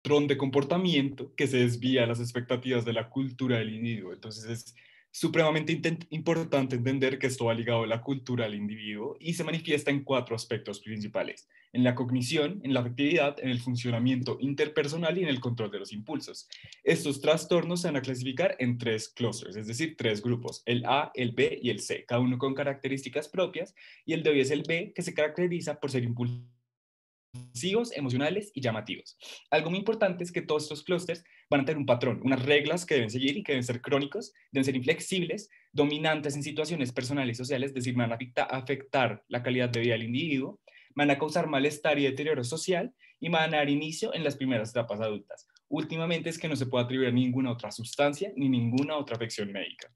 patrón de comportamiento que se desvía a las expectativas de la cultura del individuo. Entonces es supremamente importante entender que esto va ligado a la cultura del individuo y se manifiesta en cuatro aspectos principales: en la cognición, en la afectividad, en el funcionamiento interpersonal y en el control de los impulsos. Estos trastornos se van a clasificar en tres clústeres, es decir, tres grupos: el A, el B y el C, cada uno con características propias, y el de hoy es el B, que se caracteriza por ser impulsivos, emocionales y llamativos. Algo muy importante es que todos estos clústeres van a tener un patrón, unas reglas que deben seguir y que deben ser crónicos, deben ser inflexibles, dominantes en situaciones personales y sociales, es decir, van a afectar la calidad de vida del individuo, van a causar malestar y deterioro social y van a dar inicio en las primeras etapas adultas. Últimamente es que no se puede atribuir a ninguna otra sustancia ni ninguna otra afección médica.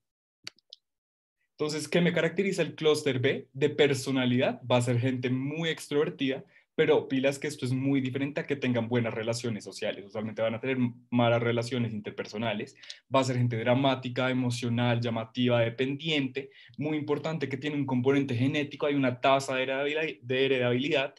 Entonces, ¿qué me caracteriza el clúster B? De personalidad, va a ser gente muy extrovertida, pero pilas que esto es muy diferente a que tengan buenas relaciones sociales. Usualmente van a tener malas relaciones interpersonales, va a ser gente dramática, emocional, llamativa, dependiente, muy importante que tiene un componente genético, hay una tasa de heredabilidad.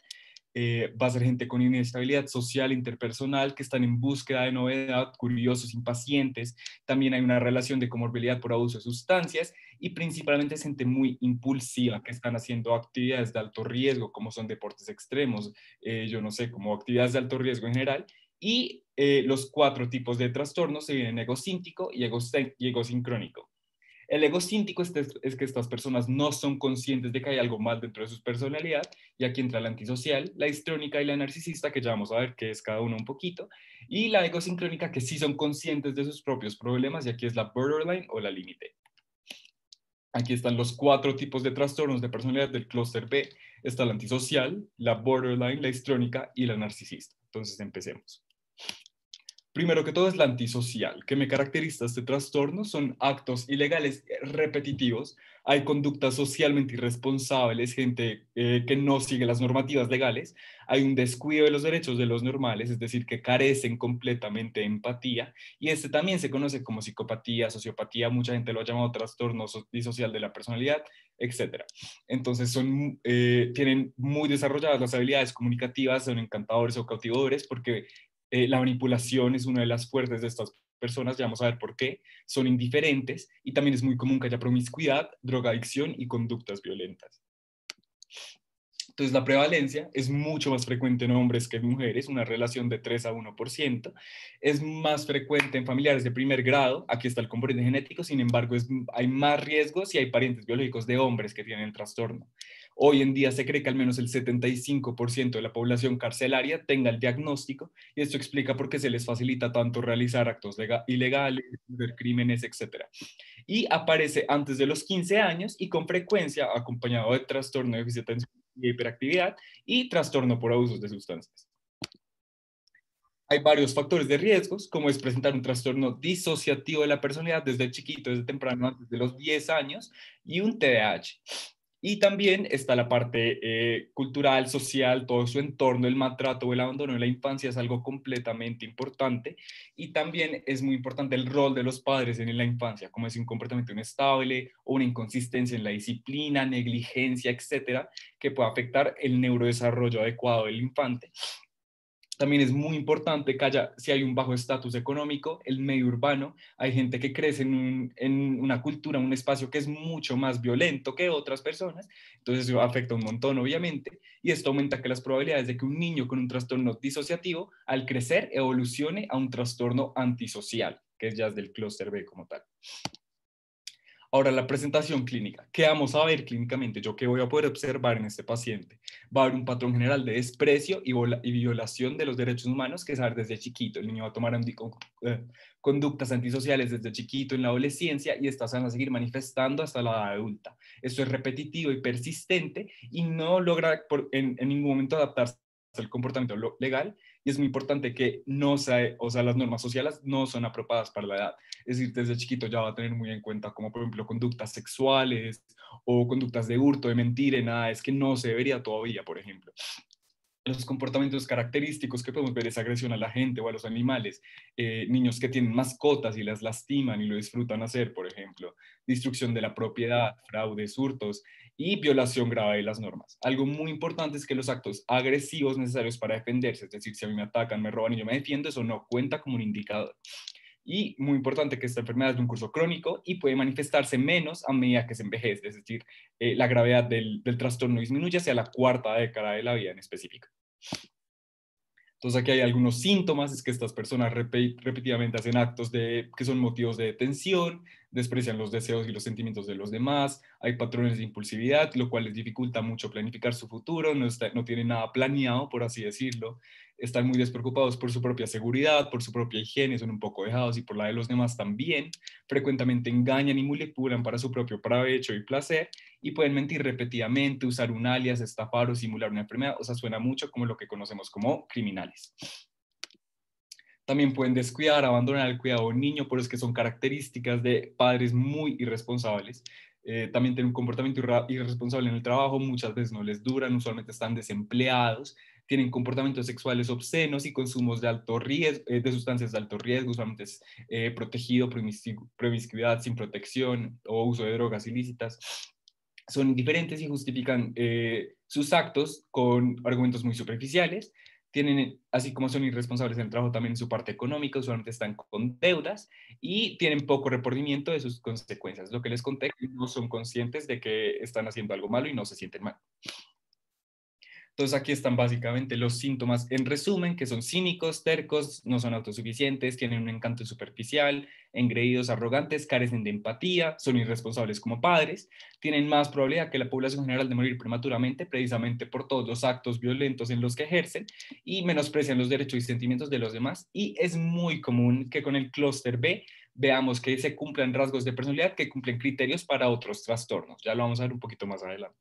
Va a ser gente con inestabilidad social, interpersonal, que están en búsqueda de novedad, curiosos, impacientes. También hay una relación de comorbilidad por abuso de sustancias y principalmente es gente muy impulsiva, que están haciendo actividades de alto riesgo, como son deportes extremos, yo no sé, como actividades de alto riesgo en general. Y los cuatro tipos de trastornos se vienen egocíntico y egosincrónico. El egocíntico es que estas personas no son conscientes de que hay algo mal dentro de su personalidad, y aquí entra la antisocial, la histrónica y la narcisista, que ya vamos a ver qué es cada uno un poquito, y la egosincrónica, que sí son conscientes de sus propios problemas, y aquí es la borderline o la límite. Aquí están los cuatro tipos de trastornos de personalidad del clúster B. Está la antisocial, la borderline, la histrónica y la narcisista. Entonces empecemos. Primero que todo es la antisocial. ¿Qué me caracteriza este trastorno? Son actos ilegales repetitivos, hay conductas socialmente irresponsables, gente que no sigue las normativas legales, hay un descuido de los derechos de los normales, es decir, que carecen completamente de empatía, y este también se conoce como psicopatía, sociopatía, mucha gente lo ha llamado trastorno disocial de la personalidad, etcétera. Entonces tienen muy desarrolladas las habilidades comunicativas, son encantadores o cautivadores porque la manipulación es una de las fuertes de estas personas, ya vamos a ver por qué. Son indiferentes y también es muy común que haya promiscuidad, drogadicción y conductas violentas. Entonces, la prevalencia es mucho más frecuente en hombres que en mujeres, una relación de 3 a 1%. Es más frecuente en familiares de primer grado, aquí está el componente genético, sin embargo, hay más riesgos si hay parientes biológicos de hombres que tienen el trastorno. Hoy en día se cree que al menos el 75% de la población carcelaria tenga el diagnóstico, y esto explica por qué se les facilita tanto realizar actos ilegales, ver crímenes, etc. Y aparece antes de los 15 años y con frecuencia acompañado de trastorno de déficit de atención y hiperactividad y trastorno por abusos de sustancias. Hay varios factores de riesgos, como es presentar un trastorno disociativo de la personalidad desde chiquito, desde temprano, antes de los 10 años, y un TDAH. Y también está la parte cultural, social, todo su entorno, el maltrato o el abandono de la infancia es algo completamente importante. Y también es muy importante el rol de los padres en la infancia, como es un comportamiento inestable o una inconsistencia en la disciplina, negligencia, etcétera, que puede afectar el neurodesarrollo adecuado del infante. También es muy importante que haya, si hay un bajo estatus económico, el medio urbano, hay gente que crece en una cultura, un espacio que es mucho más violento que otras personas, entonces eso afecta un montón, obviamente, y esto aumenta que las probabilidades de que un niño con un trastorno disociativo, al crecer, evolucione a un trastorno antisocial, que es ya del clúster B como tal. Ahora, la presentación clínica. ¿Qué vamos a ver clínicamente? ¿Yo qué voy a poder observar en este paciente? Va a haber un patrón general de desprecio y violación de los derechos humanos que es ver desde chiquito. El niño va a tomar conductas antisociales desde chiquito en la adolescencia y estas van a seguir manifestando hasta la edad adulta. Esto es repetitivo y persistente y no logra en ningún momento adaptarse al comportamiento legal, y es muy importante que no sea, o sea, las normas sociales no son apropiadas para la edad. Es decir, desde chiquito ya va a tener muy en cuenta como por ejemplo conductas sexuales o conductas de hurto, de mentir, en nada, es que no se debería todavía, por ejemplo. Los comportamientos característicos que podemos ver es agresión a la gente o a los animales, niños que tienen mascotas y las lastiman y lo disfrutan hacer, por ejemplo, destrucción de la propiedad, fraudes, hurtos y violación grave de las normas. Algo muy importante es que los actos agresivos necesarios para defenderse, es decir, si a mí me atacan, me roban y yo me defiendo, eso no cuenta como un indicador. Y muy importante que esta enfermedad es de un curso crónico y puede manifestarse menos a medida que se envejece, es decir, la gravedad del trastorno disminuye hacia la cuarta década de la vida en específico. Entonces aquí hay algunos síntomas, es que estas personas repetidamente hacen actos que son motivos de tensión, desprecian los deseos y los sentimientos de los demás, hay patrones de impulsividad, lo cual les dificulta mucho planificar su futuro, no tienen nada planeado, por así decirlo, están muy despreocupados por su propia seguridad, por su propia higiene, son un poco dejados y por la de los demás también, frecuentemente engañan y manipulan para su propio provecho y placer, y pueden mentir repetidamente, usar un alias, estafar o simular una enfermedad, o sea, suena mucho como lo que conocemos como criminales. También pueden descuidar, abandonar el cuidado de un niño, por eso es que son características de padres muy irresponsables. También tienen un comportamiento irresponsable en el trabajo, muchas veces no les duran, usualmente están desempleados, tienen comportamientos sexuales obscenos y consumos de alto riesgo, de sustancias de alto riesgo, usualmente es protegido, promiscuidad sin protección o uso de drogas ilícitas. Son indiferentes y justifican sus actos con argumentos muy superficiales. Tienen, así como son irresponsables en el trabajo, también en su parte económica, usualmente están con deudas y tienen poco remordimiento de sus consecuencias. Lo que les conté, no son conscientes de que están haciendo algo malo y no se sienten mal. Entonces aquí están básicamente los síntomas en resumen, que son cínicos, tercos, no son autosuficientes, tienen un encanto superficial, engreídos, arrogantes, carecen de empatía, son irresponsables como padres, tienen más probabilidad que la población general de morir prematuramente, precisamente por todos los actos violentos en los que ejercen y menosprecian los derechos y sentimientos de los demás. Y es muy común que con el clúster B veamos que se cumplan rasgos de personalidad que cumplen criterios para otros trastornos. Ya lo vamos a ver un poquito más adelante.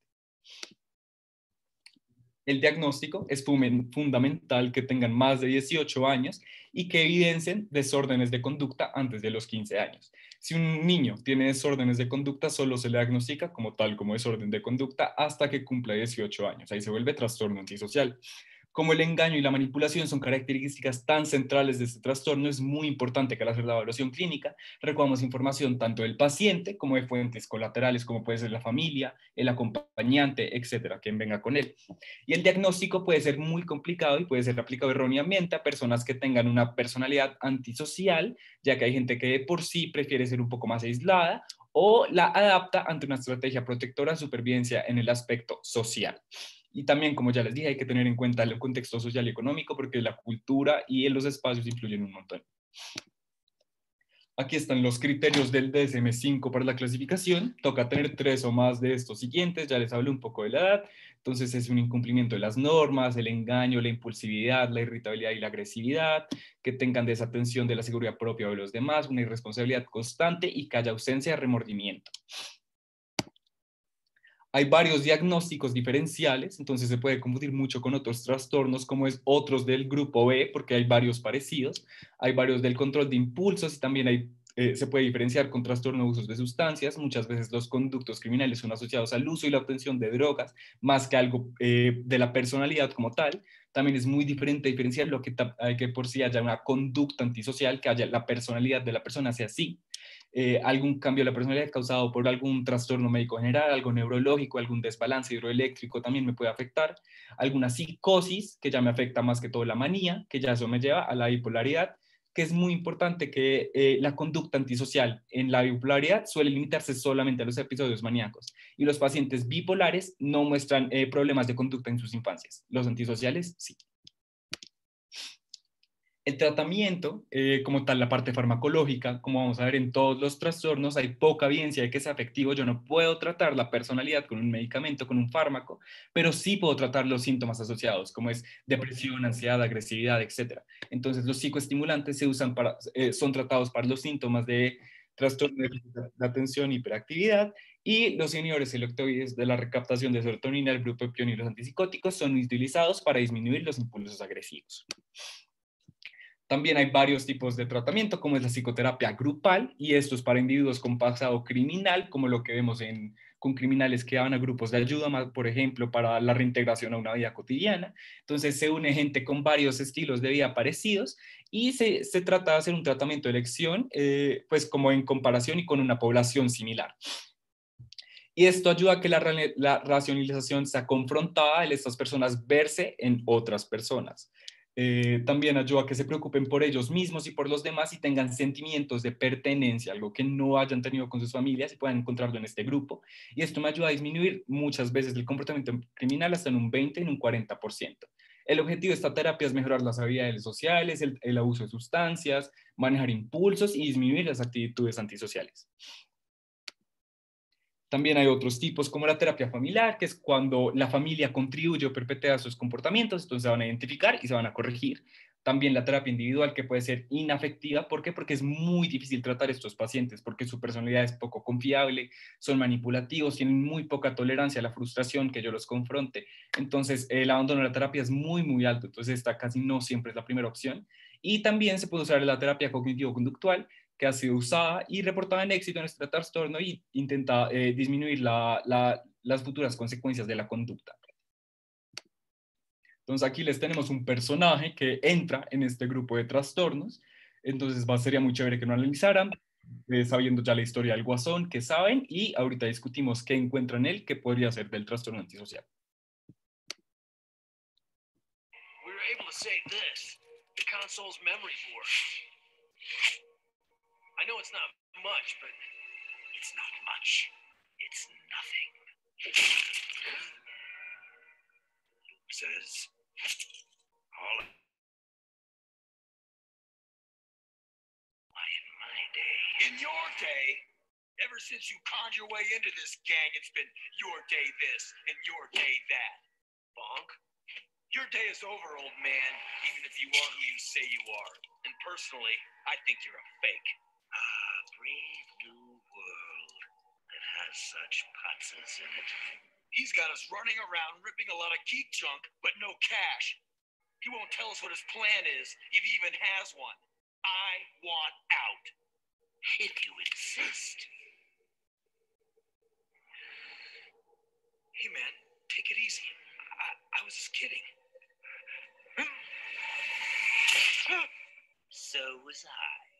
El diagnóstico es fundamental que tengan más de 18 años y que evidencien desórdenes de conducta antes de los 15 años. Si un niño tiene desórdenes de conducta, solo se le diagnostica como tal, como desorden de conducta, hasta que cumpla 18 años. Ahí se vuelve trastorno antisocial. Como el engaño y la manipulación son características tan centrales de este trastorno, es muy importante que al hacer la evaluación clínica recabamos información tanto del paciente como de fuentes colaterales, como puede ser la familia, el acompañante, etcétera, quien venga con él. Y el diagnóstico puede ser muy complicado y puede ser aplicado erróneamente a personas que tengan una personalidad antisocial, ya que hay gente que de por sí prefiere ser un poco más aislada o la adapta ante una estrategia protectora de supervivencia en el aspecto social. Y también, como ya les dije, hay que tener en cuenta el contexto social y económico porque la cultura y los espacios influyen un montón. Aquí están los criterios del DSM-5 para la clasificación. Toca tener 3 o más de estos siguientes. Ya les hablé un poco de la edad. Entonces es un incumplimiento de las normas, el engaño, la impulsividad, la irritabilidad y la agresividad, que tengan desatención de la seguridad propia o de los demás, una irresponsabilidad constante y que haya ausencia de remordimiento. Hay varios diagnósticos diferenciales, entonces se puede confundir mucho con otros trastornos, como es otros del grupo B, porque hay varios parecidos. Hay varios del control de impulsos y también se puede diferenciar con trastorno de usos de sustancias. Muchas veces los conductos criminales son asociados al uso y la obtención de drogas, más que algo de la personalidad como tal. También es muy diferente diferenciar lo que por sí haya una conducta antisocial, que haya la personalidad de la persona sea así, algún cambio de la personalidad causado por algún trastorno médico general, algo neurológico, algún desbalance hidroeléctrico también me puede afectar, alguna psicosis que ya me afecta más que todo la manía, que ya eso me lleva a la bipolaridad, que es muy importante que la conducta antisocial en la bipolaridad suele limitarse solamente a los episodios maníacos y los pacientes bipolares no muestran problemas de conducta en sus infancias, los antisociales sí. El tratamiento, como tal, la parte farmacológica, como vamos a ver en todos los trastornos, hay poca evidencia de que sea efectivo. Yo no puedo tratar la personalidad con un medicamento, con un fármaco, pero sí puedo tratar los síntomas asociados, como es depresión, ansiedad, agresividad, etc. Entonces, los psicoestimulantes se usan son tratados para los síntomas de trastorno de atención y hiperactividad, y los inhibidores selectoides de la recaptación de serotonina, el bupropión y los antipsicóticos son utilizados para disminuir los impulsos agresivos. También hay varios tipos de tratamiento, como es la psicoterapia grupal, y esto es para individuos con pasado criminal, como lo que vemos con criminales que van a grupos de ayuda, por ejemplo, para la reintegración a una vida cotidiana. Entonces se une gente con varios estilos de vida parecidos y se trata de hacer un tratamiento de elección, pues como en comparación y con una población similar. Y esto ayuda a que la racionalización sea confrontada de estas personas verse en otras personas. También ayuda a que se preocupen por ellos mismos y por los demás y tengan sentimientos de pertenencia, algo que no hayan tenido con sus familias y puedan encontrarlo en este grupo. Y esto me ayuda a disminuir muchas veces el comportamiento criminal hasta en un 20, en un 40%. El objetivo de esta terapia es mejorar las habilidades sociales, el abuso de sustancias, manejar impulsos y disminuir las actitudes antisociales. También hay otros tipos como la terapia familiar, que es cuando la familia contribuye o perpetua sus comportamientos, entonces se van a identificar y se van a corregir. También la terapia individual, que puede ser inafectiva. ¿Por qué? Porque es muy difícil tratar a estos pacientes, porque su personalidad es poco confiable, son manipulativos, tienen muy poca tolerancia a la frustración que yo los confronte. Entonces, el abandono de la terapia es muy, muy alto. Entonces, esta casi no siempre es la primera opción. Y también se puede usar la terapia cognitivo-conductual, que ha sido usada y reportada en éxito en este trastorno y intenta disminuir las futuras consecuencias de la conducta. Entonces aquí les tenemos un personaje que entra en este grupo de trastornos, entonces sería muy chévere que lo analizaran, sabiendo ya la historia del guasón, que saben, y ahorita discutimos qué encuentra en él que podría ser del trastorno antisocial. We were able to save this, the console's memory board. I know it's not much, but it's not much. It's nothing. Luke says, all in my day. In your day? Ever since you conned your way into this gang, it's been your day this and your day that. Bonk. Your day is over, old man, even if you are who you say you are. And personally, I think you're a fake. Ah, brave new world that has such putzes in it. He's got us running around ripping a lot of geek junk, but no cash. He won't tell us what his plan is, if he even has one. I want out. If you insist. Hey, man, take it easy. I was just kidding. So was I.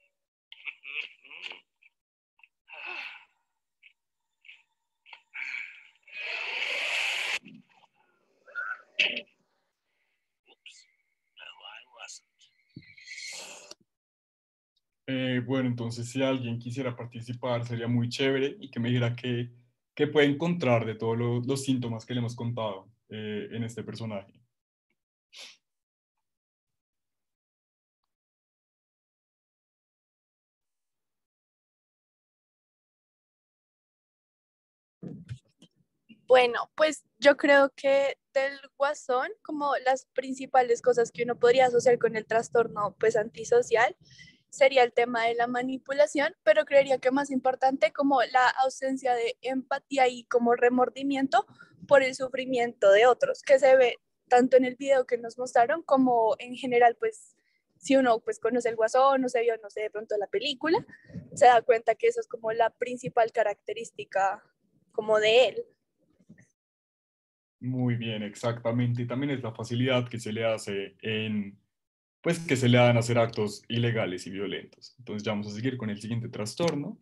Bueno, entonces si alguien quisiera participar sería muy chévere y que me dijera qué puede encontrar de todos los síntomas que le hemos contado en este personaje. Bueno, pues yo creo que del Guasón, como las principales cosas que uno podría asociar con el trastorno pues antisocial, sería el tema de la manipulación, pero creería que más importante como la ausencia de empatía y como remordimiento por el sufrimiento de otros, que se ve tanto en el video que nos mostraron como en general, pues si uno pues conoce el Guasón, no se vio, no sé, de pronto la película, se da cuenta que eso es como la principal característica como de él. Muy bien, exactamente. Y también es la facilidad que se le hace pues que se le dan a hacer actos ilegales y violentos. Entonces ya vamos a seguir con el siguiente trastorno.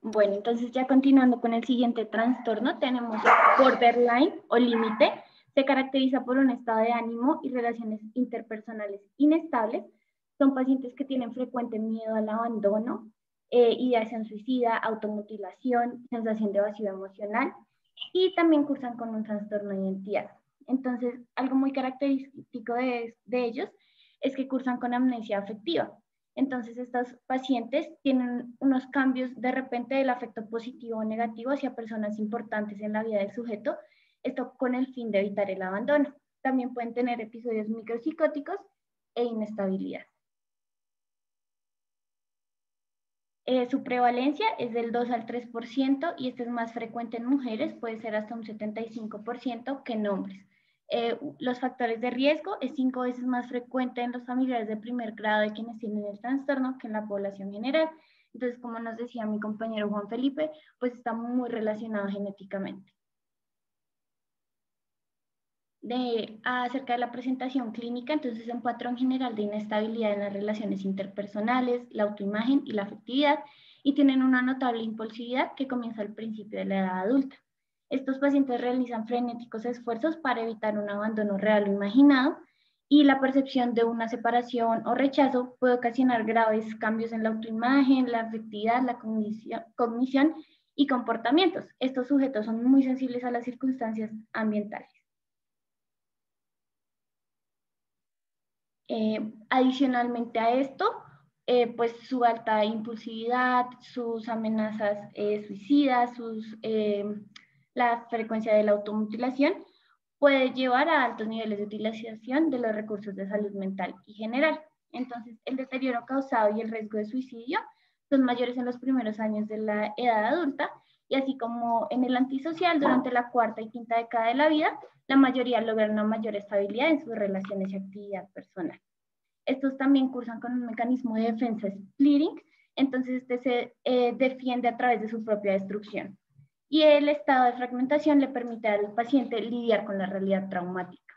Bueno, entonces ya continuando con el siguiente trastorno, tenemos borderline o límite. Se caracteriza por un estado de ánimo y relaciones interpersonales inestables. Son pacientes que tienen frecuente miedo al abandono, ideación suicida, automutilación, sensación de vacío emocional y también cursan con un trastorno de identidad. Entonces, algo muy característico de ellos es que cursan con amnesia afectiva. Entonces, estos pacientes tienen unos cambios de repente del afecto positivo o negativo hacia personas importantes en la vida del sujeto, esto con el fin de evitar el abandono. También pueden tener episodios micropsicóticos e inestabilidad. Su prevalencia es del 2 al 3% y este es más frecuente en mujeres, puede ser hasta un 75% que en hombres. Los factores de riesgo es 5 veces más frecuente en los familiares de primer grado de quienes tienen el trastorno que en la población general. Entonces, como nos decía mi compañero Juan Felipe, pues está muy relacionado genéticamente. Acerca de la presentación clínica, entonces un patrón general de inestabilidad en las relaciones interpersonales, la autoimagen y la afectividad, y tienen una notable impulsividad que comienza al principio de la edad adulta. Estos pacientes realizan frenéticos esfuerzos para evitar un abandono real o imaginado, y la percepción de una separación o rechazo puede ocasionar graves cambios en la autoimagen, la afectividad, la cognición y comportamientos. Estos sujetos son muy sensibles a las circunstancias ambientales. Adicionalmente a esto, pues su alta impulsividad, sus amenazas suicidas, la frecuencia de la automutilación puede llevar a altos niveles de utilización de los recursos de salud mental y general. Entonces, el deterioro causado y el riesgo de suicidio son mayores en los primeros años de la edad adulta, y así como en el antisocial durante la cuarta y quinta década de la vida, la mayoría logran una mayor estabilidad en sus relaciones y actividad personal. Estos también cursan con un mecanismo de defensa splitting, entonces este se defiende a través de su propia destrucción. Y el estado de fragmentación le permite al paciente lidiar con la realidad traumática.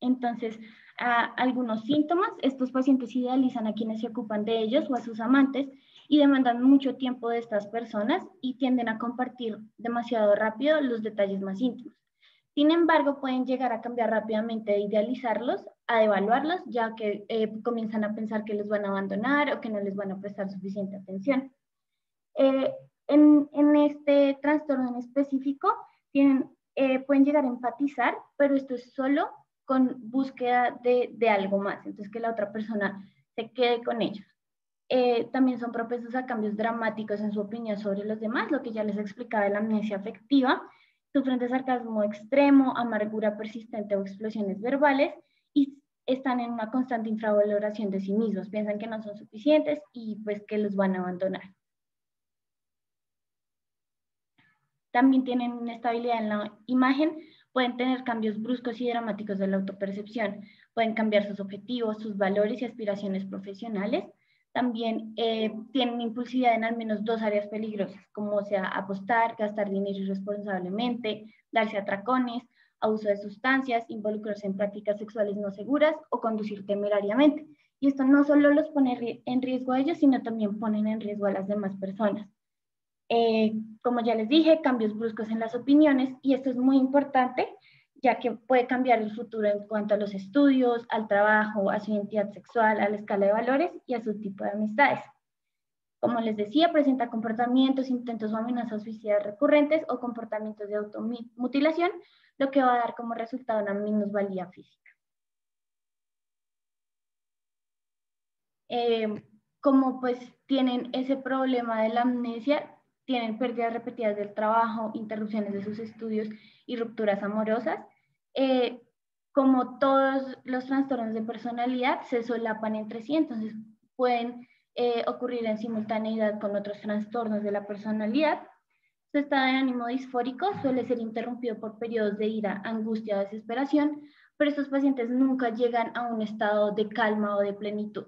Entonces, algunos síntomas: estos pacientes idealizan a quienes se ocupan de ellos o a sus amantes y demandan mucho tiempo de estas personas y tienden a compartir demasiado rápido los detalles más íntimos. Sin embargo, pueden llegar a cambiar rápidamente de idealizarlos a devaluarlos, ya que comienzan a pensar que los van a abandonar o que no les van a prestar suficiente atención. En este trastorno en específico pueden llegar a empatizar, pero esto es solo con búsqueda de algo más, entonces que la otra persona se quede con ellos. También son propensos a cambios dramáticos en su opinión sobre los demás, lo que ya les explicaba de la amnesia afectiva. Sufren de sarcasmo extremo, amargura persistente o explosiones verbales, y están en una constante infravaloración de sí mismos. Piensan que no son suficientes y pues que los van a abandonar. También tienen inestabilidad en la imagen, pueden tener cambios bruscos y dramáticos de la autopercepción, pueden cambiar sus objetivos, sus valores y aspiraciones profesionales. También tienen impulsividad en al menos 2 áreas peligrosas, como sea apostar, gastar dinero irresponsablemente, darse atracones, abuso de sustancias, involucrarse en prácticas sexuales no seguras o conducir temerariamente. Y esto no solo los pone en riesgo a ellos, sino también ponen en riesgo a las demás personas. Como ya les dije, cambios bruscos en las opiniones, y esto es muy importante, ya que puede cambiar el futuro en cuanto a los estudios, al trabajo, a su identidad sexual, a la escala de valores y a su tipo de amistades. Como les decía, presenta comportamientos, intentos o amenazas suicidas recurrentes o comportamientos de automutilación, lo que va a dar como resultado una minusvalía física. Como pues tienen ese problema de la amnesia, tienen pérdidas repetidas del trabajo, interrupciones de sus estudios y rupturas amorosas. Como todos los trastornos de personalidad, se solapan entre sí, entonces pueden ocurrir en simultaneidad con otros trastornos de la personalidad. Su estado de ánimo disfórico suele ser interrumpido por periodos de ira, angustia o desesperación, pero estos pacientes nunca llegan a un estado de calma o de plenitud.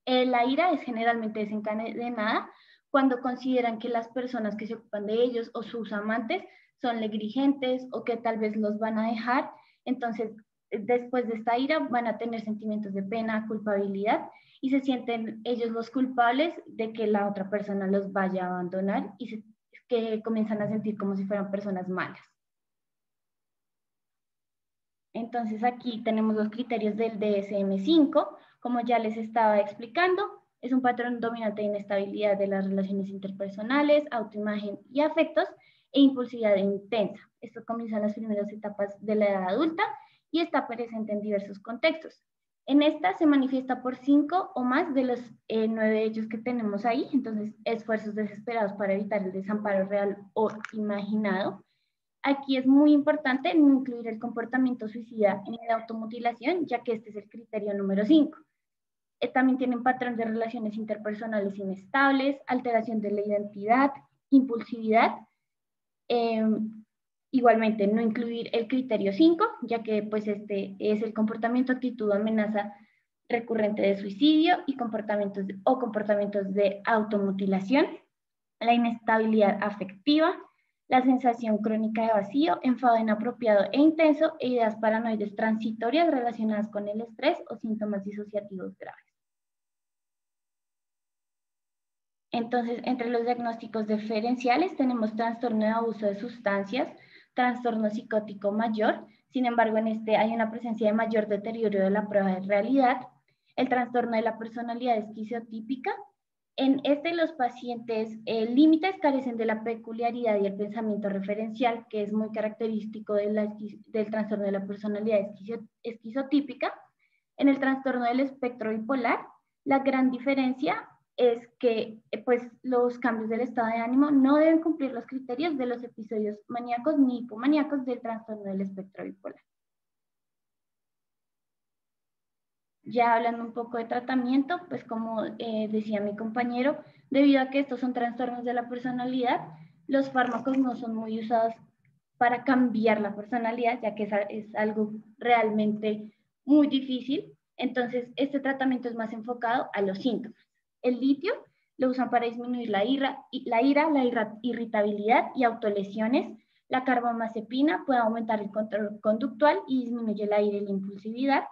La ira es generalmente desencadenada cuando consideran que las personas que se ocupan de ellos o sus amantes son negligentes o que tal vez los van a dejar. Entonces, después de esta ira van a tener sentimientos de pena, culpabilidad, y se sienten ellos los culpables de que la otra persona los vaya a abandonar, y que comienzan a sentir como si fueran personas malas. Entonces aquí tenemos los criterios del DSM-5, como ya les estaba explicando. Es un patrón dominante de inestabilidad de las relaciones interpersonales, autoimagen y afectos, e impulsividad intensa. Esto comienza en las primeras etapas de la edad adulta y está presente en diversos contextos. En esta se manifiesta por 5 o más de los 9 hechos que tenemos ahí. Entonces, esfuerzos desesperados para evitar el desamparo real o imaginado. Aquí es muy importante no incluir el comportamiento suicida en la automutilación, ya que este es el criterio número 5. También tienen patrón de relaciones interpersonales inestables, alteración de la identidad, impulsividad, Igualmente, no incluir el criterio 5, ya que pues este es el comportamiento, actitud o amenaza recurrente de suicidio y comportamientos de automutilación, la inestabilidad afectiva, la sensación crónica de vacío, enfado inapropiado e intenso e ideas paranoides transitorias relacionadas con el estrés o síntomas disociativos graves. Entonces, entre los diagnósticos diferenciales tenemos trastorno de abuso de sustancias, trastorno psicótico mayor, sin embargo en este hay una presencia de mayor deterioro de la prueba de realidad, el trastorno de la personalidad esquizotípica. En este los pacientes límites carecen de la peculiaridad y el pensamiento referencial, que es muy característico del trastorno de la personalidad esquizotípica. En el trastorno del espectro bipolar, la gran diferencia es que pues, los cambios del estado de ánimo no deben cumplir los criterios de los episodios maníacos ni hipomaníacos del trastorno del espectro bipolar. Ya hablando un poco de tratamiento, pues como decía mi compañero, debido a que estos son trastornos de la personalidad, los fármacos no son muy usados para cambiar la personalidad, ya que es algo realmente muy difícil. Entonces, este tratamiento es más enfocado a los síntomas. El litio lo usan para disminuir la irritabilidad y autolesiones. La carbamazepina puede aumentar el control conductual y disminuye la ira y la impulsividad.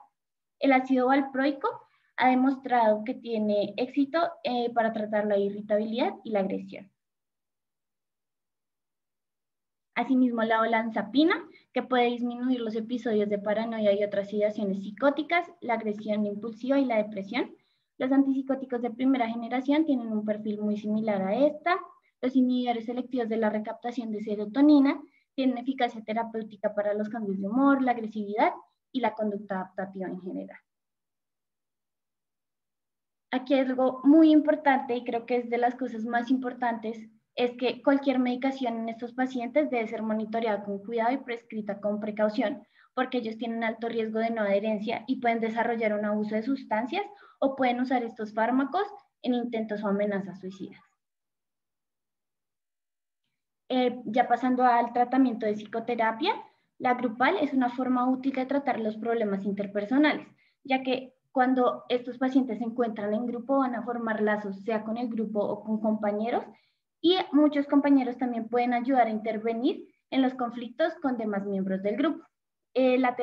El ácido valproico ha demostrado que tiene éxito para tratar la irritabilidad y la agresión. Asimismo, la olanzapina, que puede disminuir los episodios de paranoia y otras ideaciones psicóticas, la agresión impulsiva y la depresión. Los antipsicóticos de primera generación tienen un perfil muy similar a esta. Los inhibidores selectivos de la recaptación de serotonina tienen eficacia terapéutica para los cambios de humor, la agresividad y la conducta adaptativa en general. Aquí hay algo muy importante y creo que es de las cosas más importantes, es que cualquier medicación en estos pacientes debe ser monitoreada con cuidado y prescrita con precaución, porque ellos tienen alto riesgo de no adherencia y pueden desarrollar un abuso de sustancias o pueden usar estos fármacos en intentos o amenazas suicidas. Ya pasando al tratamiento de psicoterapia, la grupal es una forma útil de tratar los problemas interpersonales, ya que cuando estos pacientes se encuentran en grupo van a formar lazos, sea con el grupo o con compañeros, y muchos compañeros también pueden ayudar a intervenir en los conflictos con demás miembros del grupo. La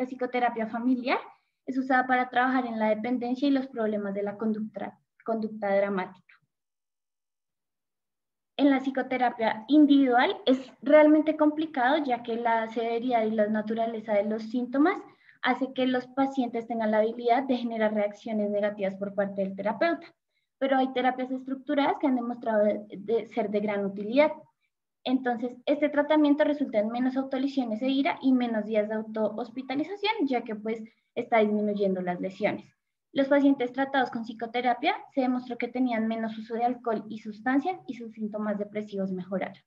psicoterapia familiar es usada para trabajar en la dependencia y los problemas de la conducta dramática. En la psicoterapia individual es realmente complicado, ya que la severidad y la naturaleza de los síntomas hace que los pacientes tengan la habilidad de generar reacciones negativas por parte del terapeuta. Pero hay terapias estructuradas que han demostrado de ser de gran utilidad. Entonces, este tratamiento resulta en menos autolesiones e ira y menos días de auto-hospitalización, ya que pues está disminuyendo las lesiones. Los pacientes tratados con psicoterapia se demostró que tenían menos uso de alcohol y sustancias y sus síntomas depresivos mejoraron.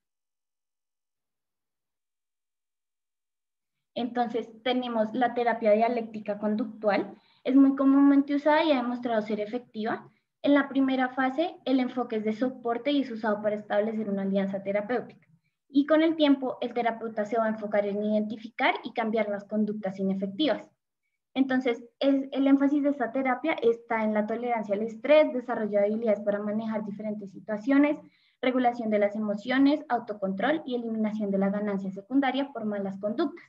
Entonces, tenemos la terapia dialéctica conductual. Es muy comúnmente usada y ha demostrado ser efectiva. En la primera fase, el enfoque es de soporte y es usado para establecer una alianza terapéutica. Y con el tiempo, el terapeuta se va a enfocar en identificar y cambiar las conductas inefectivas. Entonces, el énfasis de esta terapia está en la tolerancia al estrés, desarrollo de habilidades para manejar diferentes situaciones, regulación de las emociones, autocontrol y eliminación de la ganancia secundaria por malas conductas.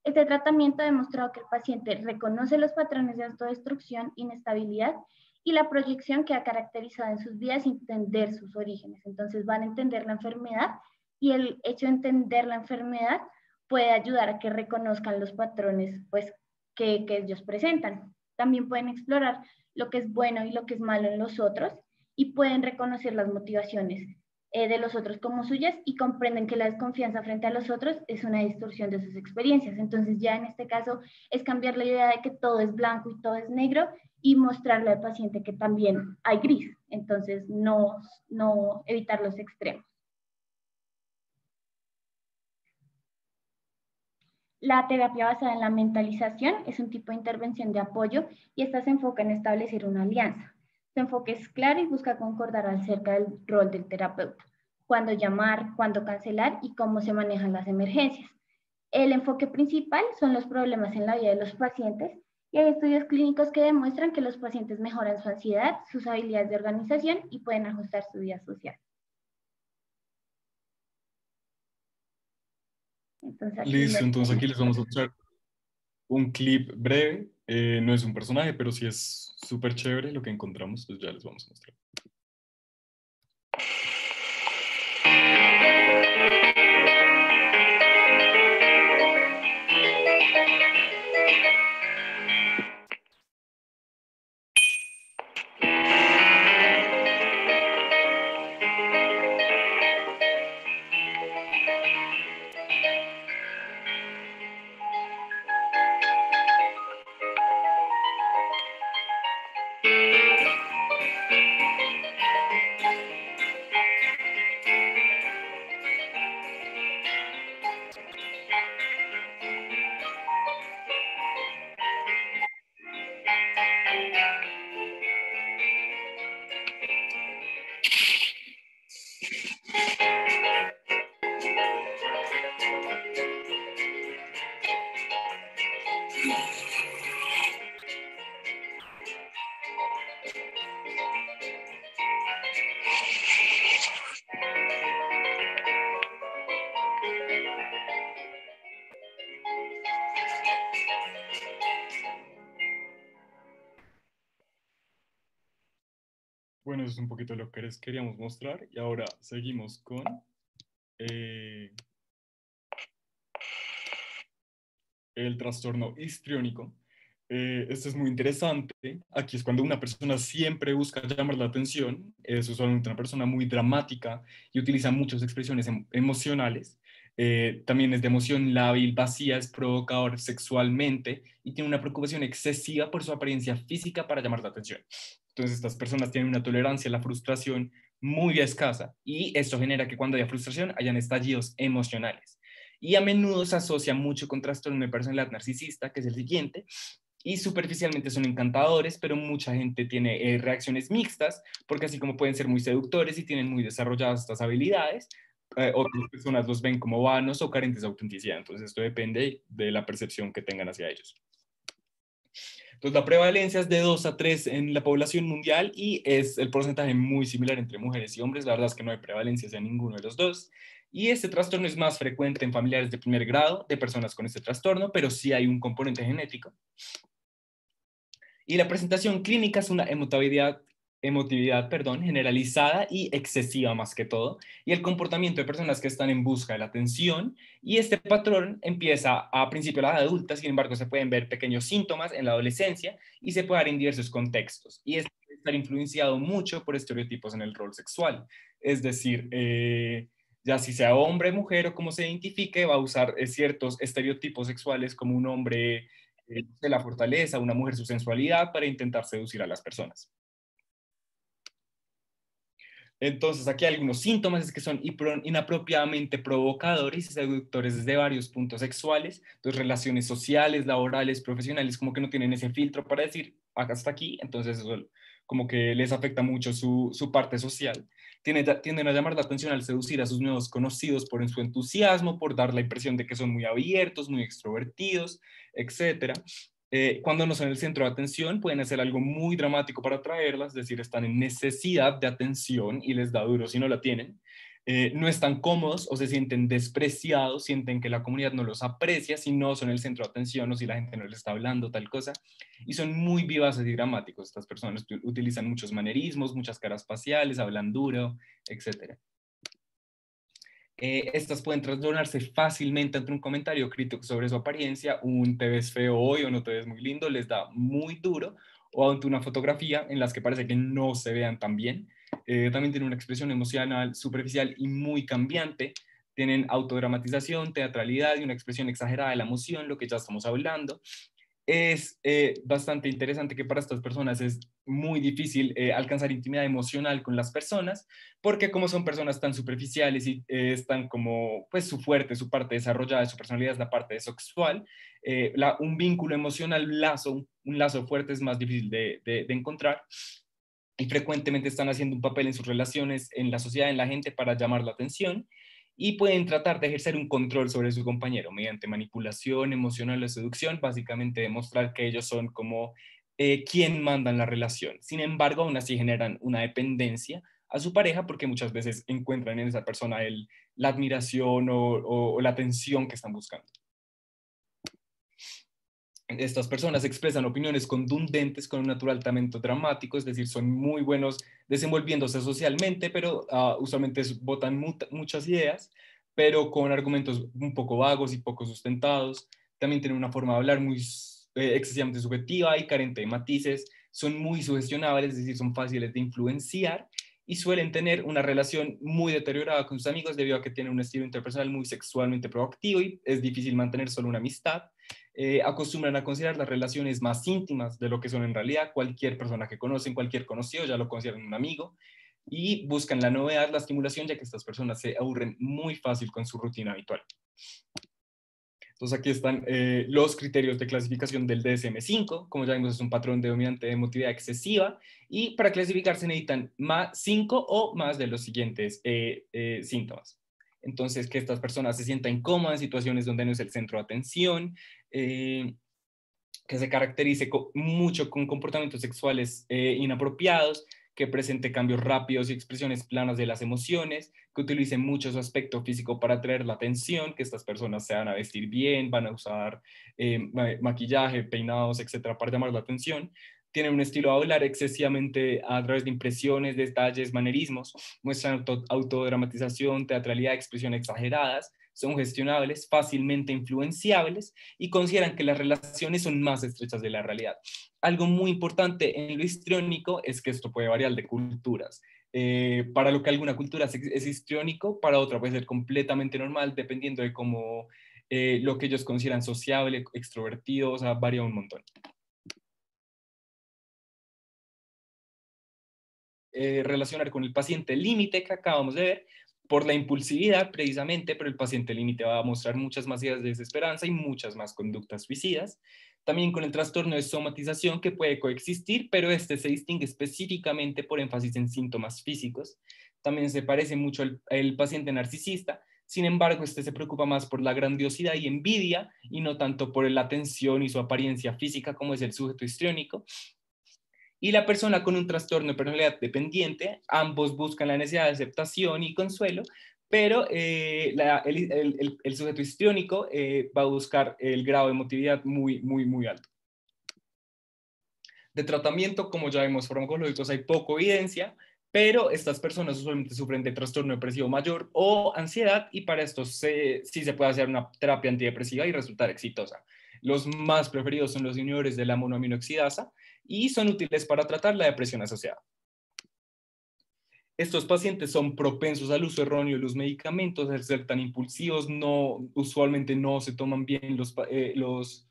Este tratamiento ha demostrado que el paciente reconoce los patrones de autodestrucción, inestabilidad y la proyección que ha caracterizado en sus vidas sin entender sus orígenes. Entonces van a entender la enfermedad y el hecho de entender la enfermedad puede ayudar a que reconozcan los patrones pues, que ellos presentan. También pueden explorar lo que es bueno y lo que es malo en los otros y pueden reconocer las motivaciones de los otros como suyas y comprenden que la desconfianza frente a los otros es una distorsión de sus experiencias. Entonces ya en este caso es cambiar la idea de que todo es blanco y todo es negro y mostrarle al paciente que también hay gris. Entonces no evitar los extremos. La terapia basada en la mentalización es un tipo de intervención de apoyo y esta se enfoca en establecer una alianza. Su enfoque es claro y busca concordar acerca del rol del terapeuta. cuándo llamar, cuándo cancelar y cómo se manejan las emergencias. El enfoque principal son los problemas en la vida de los pacientes y hay estudios clínicos que demuestran que los pacientes mejoran su ansiedad, sus habilidades de organización y pueden ajustar su vida social. Listo, entonces aquí les vamos a mostrar un clip breve. No es un personaje, pero sí es súper chévere lo que encontramos, pues ya les vamos a mostrar. Bueno, eso es un poquito lo que les queríamos mostrar y ahora seguimos con el trastorno histriónico. Esto es muy interesante. Aquí es cuando una persona siempre busca llamar la atención. Es usualmente una persona muy dramática y utiliza muchas expresiones emocionales. También es de emoción lábil, vacía, es provocador sexualmente y tiene una preocupación excesiva por su apariencia física para llamar la atención. Entonces, estas personas tienen una tolerancia a la frustración muy escasa y esto genera que cuando haya frustración hayan estallidos emocionales. Y a menudo se asocia mucho con trastorno de personalidad narcisista, que es el siguiente, y superficialmente son encantadores, pero mucha gente tiene reacciones mixtas, porque así como pueden ser muy seductores y tienen muy desarrolladas estas habilidades, otras personas los ven como vanos o carentes de autenticidad. Entonces esto depende de la percepción que tengan hacia ellos. Entonces la prevalencia es de 2 a 3 en la población mundial y es el porcentaje muy similar entre mujeres y hombres. La verdad es que no hay prevalencia hacia ninguno de los dos. Y este trastorno es más frecuente en familiares de primer grado de personas con este trastorno, pero sí hay un componente genético. Y la presentación clínica es una emotividad, generalizada y excesiva más que todo, y el comportamiento de personas que están en busca de la atención, y este patrón empieza a principio de la edad adulta. Sin embargo, se pueden ver pequeños síntomas en la adolescencia y se puede dar en diversos contextos, y esto puede estar influenciado mucho por estereotipos en el rol sexual, es decir, ya si sea hombre, mujer o como se identifique, va a usar ciertos estereotipos sexuales como un hombre de la fortaleza, una mujer su sensualidad para intentar seducir a las personas. Entonces, aquí hay algunos síntomas es que son inapropiadamente provocadores y seductores desde varios puntos sexuales, entonces relaciones sociales, laborales, profesionales, como que no tienen ese filtro para decir hasta aquí, entonces eso como que les afecta mucho su parte social. Tienden a llamar la atención al seducir a sus nuevos conocidos por su entusiasmo, por dar la impresión de que son muy abiertos, muy extrovertidos, etcétera. Cuando no son el centro de atención, pueden hacer algo muy dramático para atraerlas, es decir, están en necesidad de atención y les da duro si no la tienen. No están cómodos o se sienten despreciados, sienten que la comunidad no los aprecia si no son el centro de atención o si la gente no les está hablando, tal cosa. Y son muy vivaces y dramáticos. Estas personas utilizan muchos manerismos, muchas caras faciales, hablan duro, etc. Estas pueden trastornarse fácilmente ante un comentario crítico sobre su apariencia. Un te ves feo hoy o no te ves muy lindo les da muy duro, o ante una fotografía en las que parece que no se vean tan bien. También tienen una expresión emocional superficial y muy cambiante. Tienen autodramatización, teatralidad y una expresión exagerada de la emoción, lo que ya estamos hablando. Es bastante interesante que para estas personas es muy difícil alcanzar intimidad emocional con las personas, porque como son personas tan superficiales y están como, pues su fuerte, su parte desarrollada de su personalidad es la parte sexual, un vínculo emocional, un lazo fuerte es más difícil de encontrar. y frecuentemente están haciendo un papel en sus relaciones, en la sociedad, en la gente, para llamar la atención, y pueden tratar de ejercer un control sobre su compañero mediante manipulación emocional o seducción, básicamente demostrar que ellos son como quien manda en la relación. Sin embargo, aún así generan una dependencia a su pareja porque muchas veces encuentran en esa persona la admiración o la atención que están buscando. Estas personas expresan opiniones contundentes con un natural talento dramático, es decir, son muy buenos desenvolviéndose socialmente, pero usualmente votan muchas ideas, pero con argumentos un poco vagos y poco sustentados. También tienen una forma de hablar muy excesivamente subjetiva y carente de matices. Son muy sugestionables, es decir, son fáciles de influenciar y suelen tener una relación muy deteriorada con sus amigos debido a que tienen un estilo interpersonal muy sexualmente proactivo y es difícil mantener solo una amistad. Acostumbran a considerar las relaciones más íntimas de lo que son en realidad. Cualquier persona que conocen, cualquier conocido, ya lo consideran un amigo y buscan la novedad, la estimulación, ya que estas personas se aburren muy fácil con su rutina habitual. Entonces aquí están los criterios de clasificación del DSM-5. Como ya vimos, es un patrón de dominante de emotividad excesiva y para clasificarse necesitan más 5 o más de los siguientes síntomas. Entonces, que estas personas se sientan cómodas en situaciones donde no es el centro de atención, que se caracterice mucho con comportamientos sexuales inapropiados, que presente cambios rápidos y expresiones planas de las emociones, que utilice mucho su aspecto físico para atraer la atención, que estas personas se van a vestir bien, van a usar maquillaje, peinados, etcétera, para llamar la atención. Tienen un estilo de hablar excesivamente a través de impresiones, detalles, manerismos, muestran autodramatización, teatralidad, expresiones exageradas, son gestionables, fácilmente influenciables y consideran que las relaciones son más estrechas de la realidad. Algo muy importante en lo histriónico es que esto puede variar de culturas. Para lo que alguna cultura es histriónico, para otra puede ser completamente normal, dependiendo de cómo lo que ellos consideran sociable, extrovertido, o sea, varía un montón. Relacionar con el paciente límite que acabamos de ver, por la impulsividad precisamente, pero el paciente límite va a mostrar muchas más ideas de desesperanza y muchas más conductas suicidas. También con el trastorno de somatización que puede coexistir, pero este se distingue específicamente por énfasis en síntomas físicos. También se parece mucho al paciente narcisista, sin embargo, este se preocupa más por la grandiosidad y envidia y no tanto por la atención y su apariencia física como es el sujeto histriónico. Y la persona con un trastorno de personalidad dependiente, ambos buscan la necesidad de aceptación y consuelo, pero el sujeto histriónico va a buscar el grado de emotividad muy, muy, muy alto. De tratamiento, como ya vemos, farmacológicos hay poca evidencia, pero estas personas usualmente sufren de trastorno depresivo mayor o ansiedad y para esto sí se puede hacer una terapia antidepresiva y resultar exitosa. Los más preferidos son los inhibidores de la monoaminoxidasa y son útiles para tratar la depresión asociada. Estos pacientes son propensos al uso erróneo de los medicamentos, al ser tan impulsivos, usualmente no se toman bien los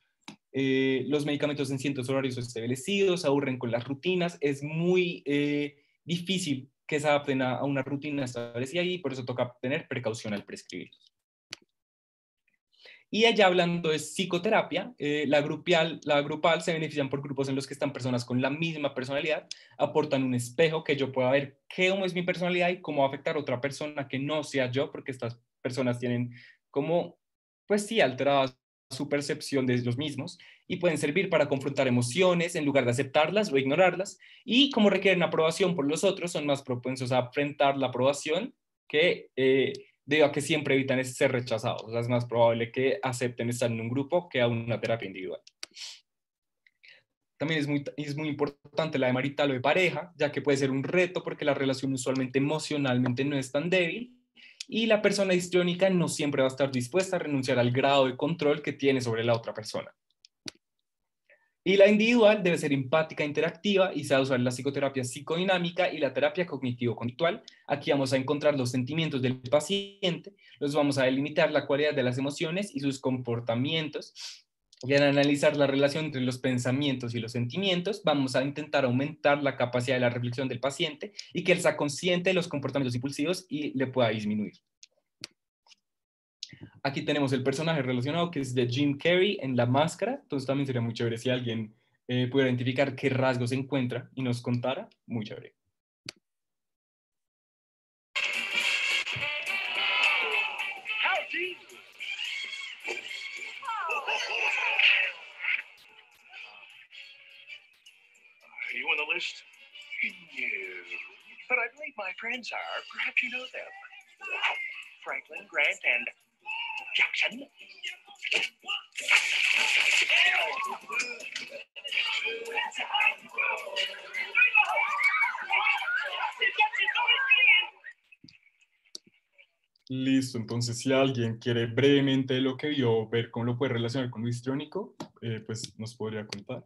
medicamentos en ciertos horarios establecidos, aburren con las rutinas, es muy difícil que se adapten a una rutina establecida y por eso toca tener precaución al prescribirlos. Y allá hablando de psicoterapia, la grupal se benefician por grupos en los que están personas con la misma personalidad, aportan un espejo que yo pueda ver cómo es mi personalidad y cómo va a afectar a otra persona que no sea yo, porque estas personas tienen como, pues sí, alterada su percepción de ellos mismos y pueden servir para confrontar emociones en lugar de aceptarlas o ignorarlas y como requieren aprobación por los otros, son más propensos a enfrentar la aprobación que debido a que siempre evitan ser rechazados. O sea, es más probable que acepten estar en un grupo que a una terapia individual. También es muy importante la de marital o de pareja, ya que puede ser un reto porque la relación usualmente emocionalmente no es tan débil y la persona histriónica no siempre va a estar dispuesta a renunciar al grado de control que tiene sobre la otra persona. Y la individual debe ser empática, interactiva y se va a usar la psicoterapia psicodinámica y la terapia cognitivo-conductual. Aquí vamos a encontrar los sentimientos del paciente, los vamos a delimitar la cualidad de las emociones y sus comportamientos. Y al analizar la relación entre los pensamientos y los sentimientos, vamos a intentar aumentar la capacidad de la reflexión del paciente y que él sea consciente de los comportamientos impulsivos y le pueda disminuir. Aquí tenemos el personaje relacionado que es de Jim Carrey en La Máscara, entonces también sería muy chévere si alguien pudiera identificar qué rasgos se encuentra y nos contara, muy chévere. you on the list? No, but I believe my friends are. Perhaps you know them. Franklin, Grant, and Jackson. Listo, entonces si alguien quiere brevemente lo que vio, ver cómo lo puede relacionar con lo histriónico, pues nos podría contar.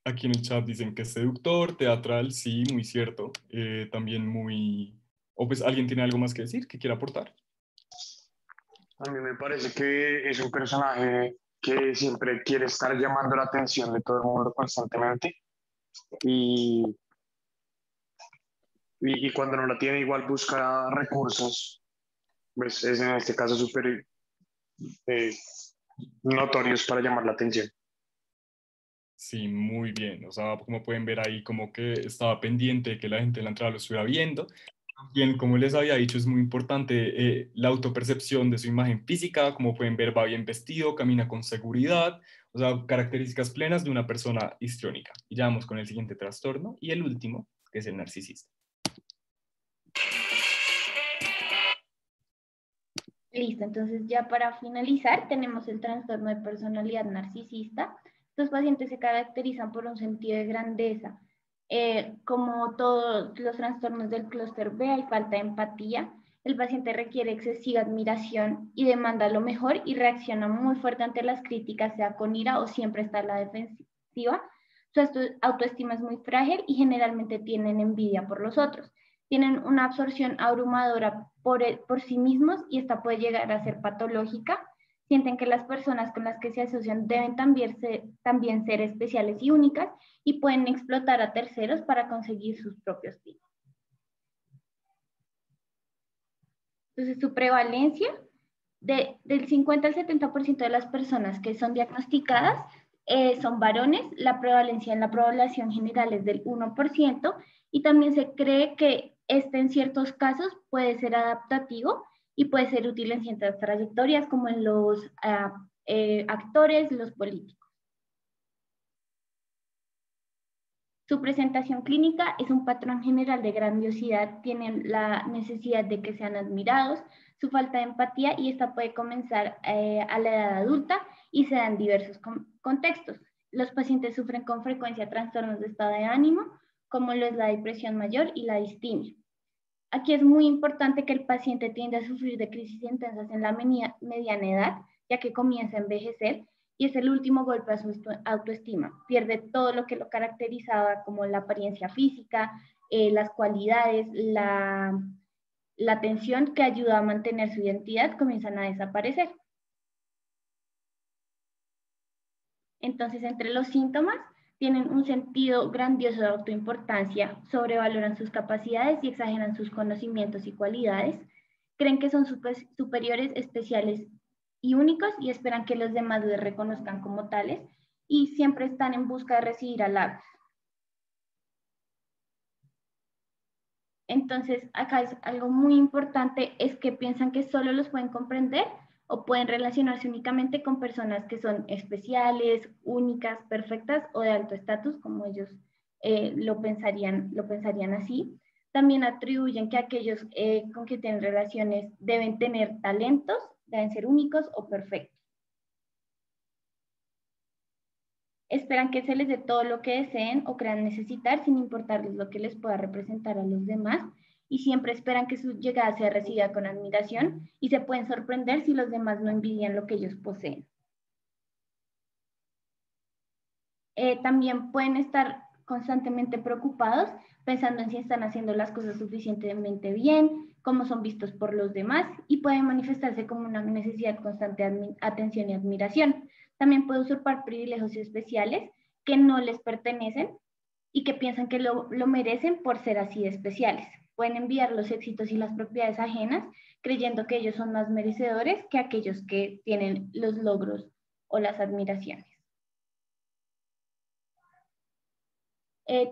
Aquí en el chat dicen que es seductor, teatral, sí, muy cierto. También muy... O pues alguien tiene algo más que decir, que quiera aportar. A mí me parece que es un personaje que siempre quiere estar llamando la atención de todo el mundo constantemente y, y cuando no la tiene igual busca recursos, pues es en este caso súper notorios para llamar la atención. Sí, muy bien. O sea, como pueden ver ahí, como que estaba pendiente de que la gente en la entrada lo estuviera viendo. Bien, como les había dicho, es muy importante la autopercepción de su imagen física. Como pueden ver, va bien vestido, camina con seguridad. O sea, características plenas de una persona histriónica. Y ya vamos con el siguiente trastorno y el último, que es el narcisista. Listo, entonces ya para finalizar tenemos el trastorno de personalidad narcisista. Estos pacientes se caracterizan por un sentido de grandeza. Como todos los trastornos del clúster B, hay falta de empatía. El paciente requiere excesiva admiración y demanda lo mejor y reacciona muy fuerte ante las críticas, sea con ira o siempre está a la defensiva. Su autoestima es muy frágil y generalmente tienen envidia por los otros. Tienen una absorción abrumadora por sí mismos y esta puede llegar a ser patológica. Sienten que las personas con las que se asocian deben también ser especiales y únicas y pueden explotar a terceros para conseguir sus propios fines. Entonces, su prevalencia del 50 al 70% de las personas que son diagnosticadas son varones. La prevalencia en la población general es del 1% y también se cree que en ciertos casos puede ser adaptativo y puede ser útil en ciertas trayectorias como en los actores, los políticos. Su presentación clínica es un patrón general de grandiosidad, tienen la necesidad de que sean admirados, su falta de empatía y esta puede comenzar a la edad adulta y se da en diversos contextos. Los pacientes sufren con frecuencia trastornos de estado de ánimo, como lo es la depresión mayor y la distimia. Aquí es muy importante que el paciente tiende a sufrir de crisis intensas en la mediana edad, ya que comienza a envejecer y es el último golpe a su autoestima. Pierde todo lo que lo caracterizaba como la apariencia física, las cualidades, la atención que ayuda a mantener su identidad comienzan a desaparecer. Entonces, entre los síntomas, tienen un sentido grandioso de autoimportancia, sobrevaloran sus capacidades y exageran sus conocimientos y cualidades, creen que son superiores, especiales y únicos y esperan que los demás les reconozcan como tales y siempre están en busca de recibir halagos. Entonces, acá es algo muy importante, es que piensan que solo los pueden comprender o pueden relacionarse únicamente con personas que son especiales, únicas, perfectas o de alto estatus, como ellos lo pensarían así. También atribuyen que aquellos con que tienen relaciones deben tener talentos, deben ser únicos o perfectos. Esperan que se les dé todo lo que deseen o crean necesitar sin importarles lo que les pueda representar a los demás y siempre esperan que su llegada sea recibida con admiración y se pueden sorprender si los demás no envidian lo que ellos poseen. También pueden estar constantemente preocupados pensando en si están haciendo las cosas suficientemente bien, cómo son vistos por los demás y pueden manifestarse como una necesidad constante de atención y admiración. También puede usurpar privilegios especiales que no les pertenecen y que piensan que lo merecen por ser así de especiales. Pueden envidiar los éxitos y las propiedades ajenas, creyendo que ellos son más merecedores que aquellos que tienen los logros o las admiraciones.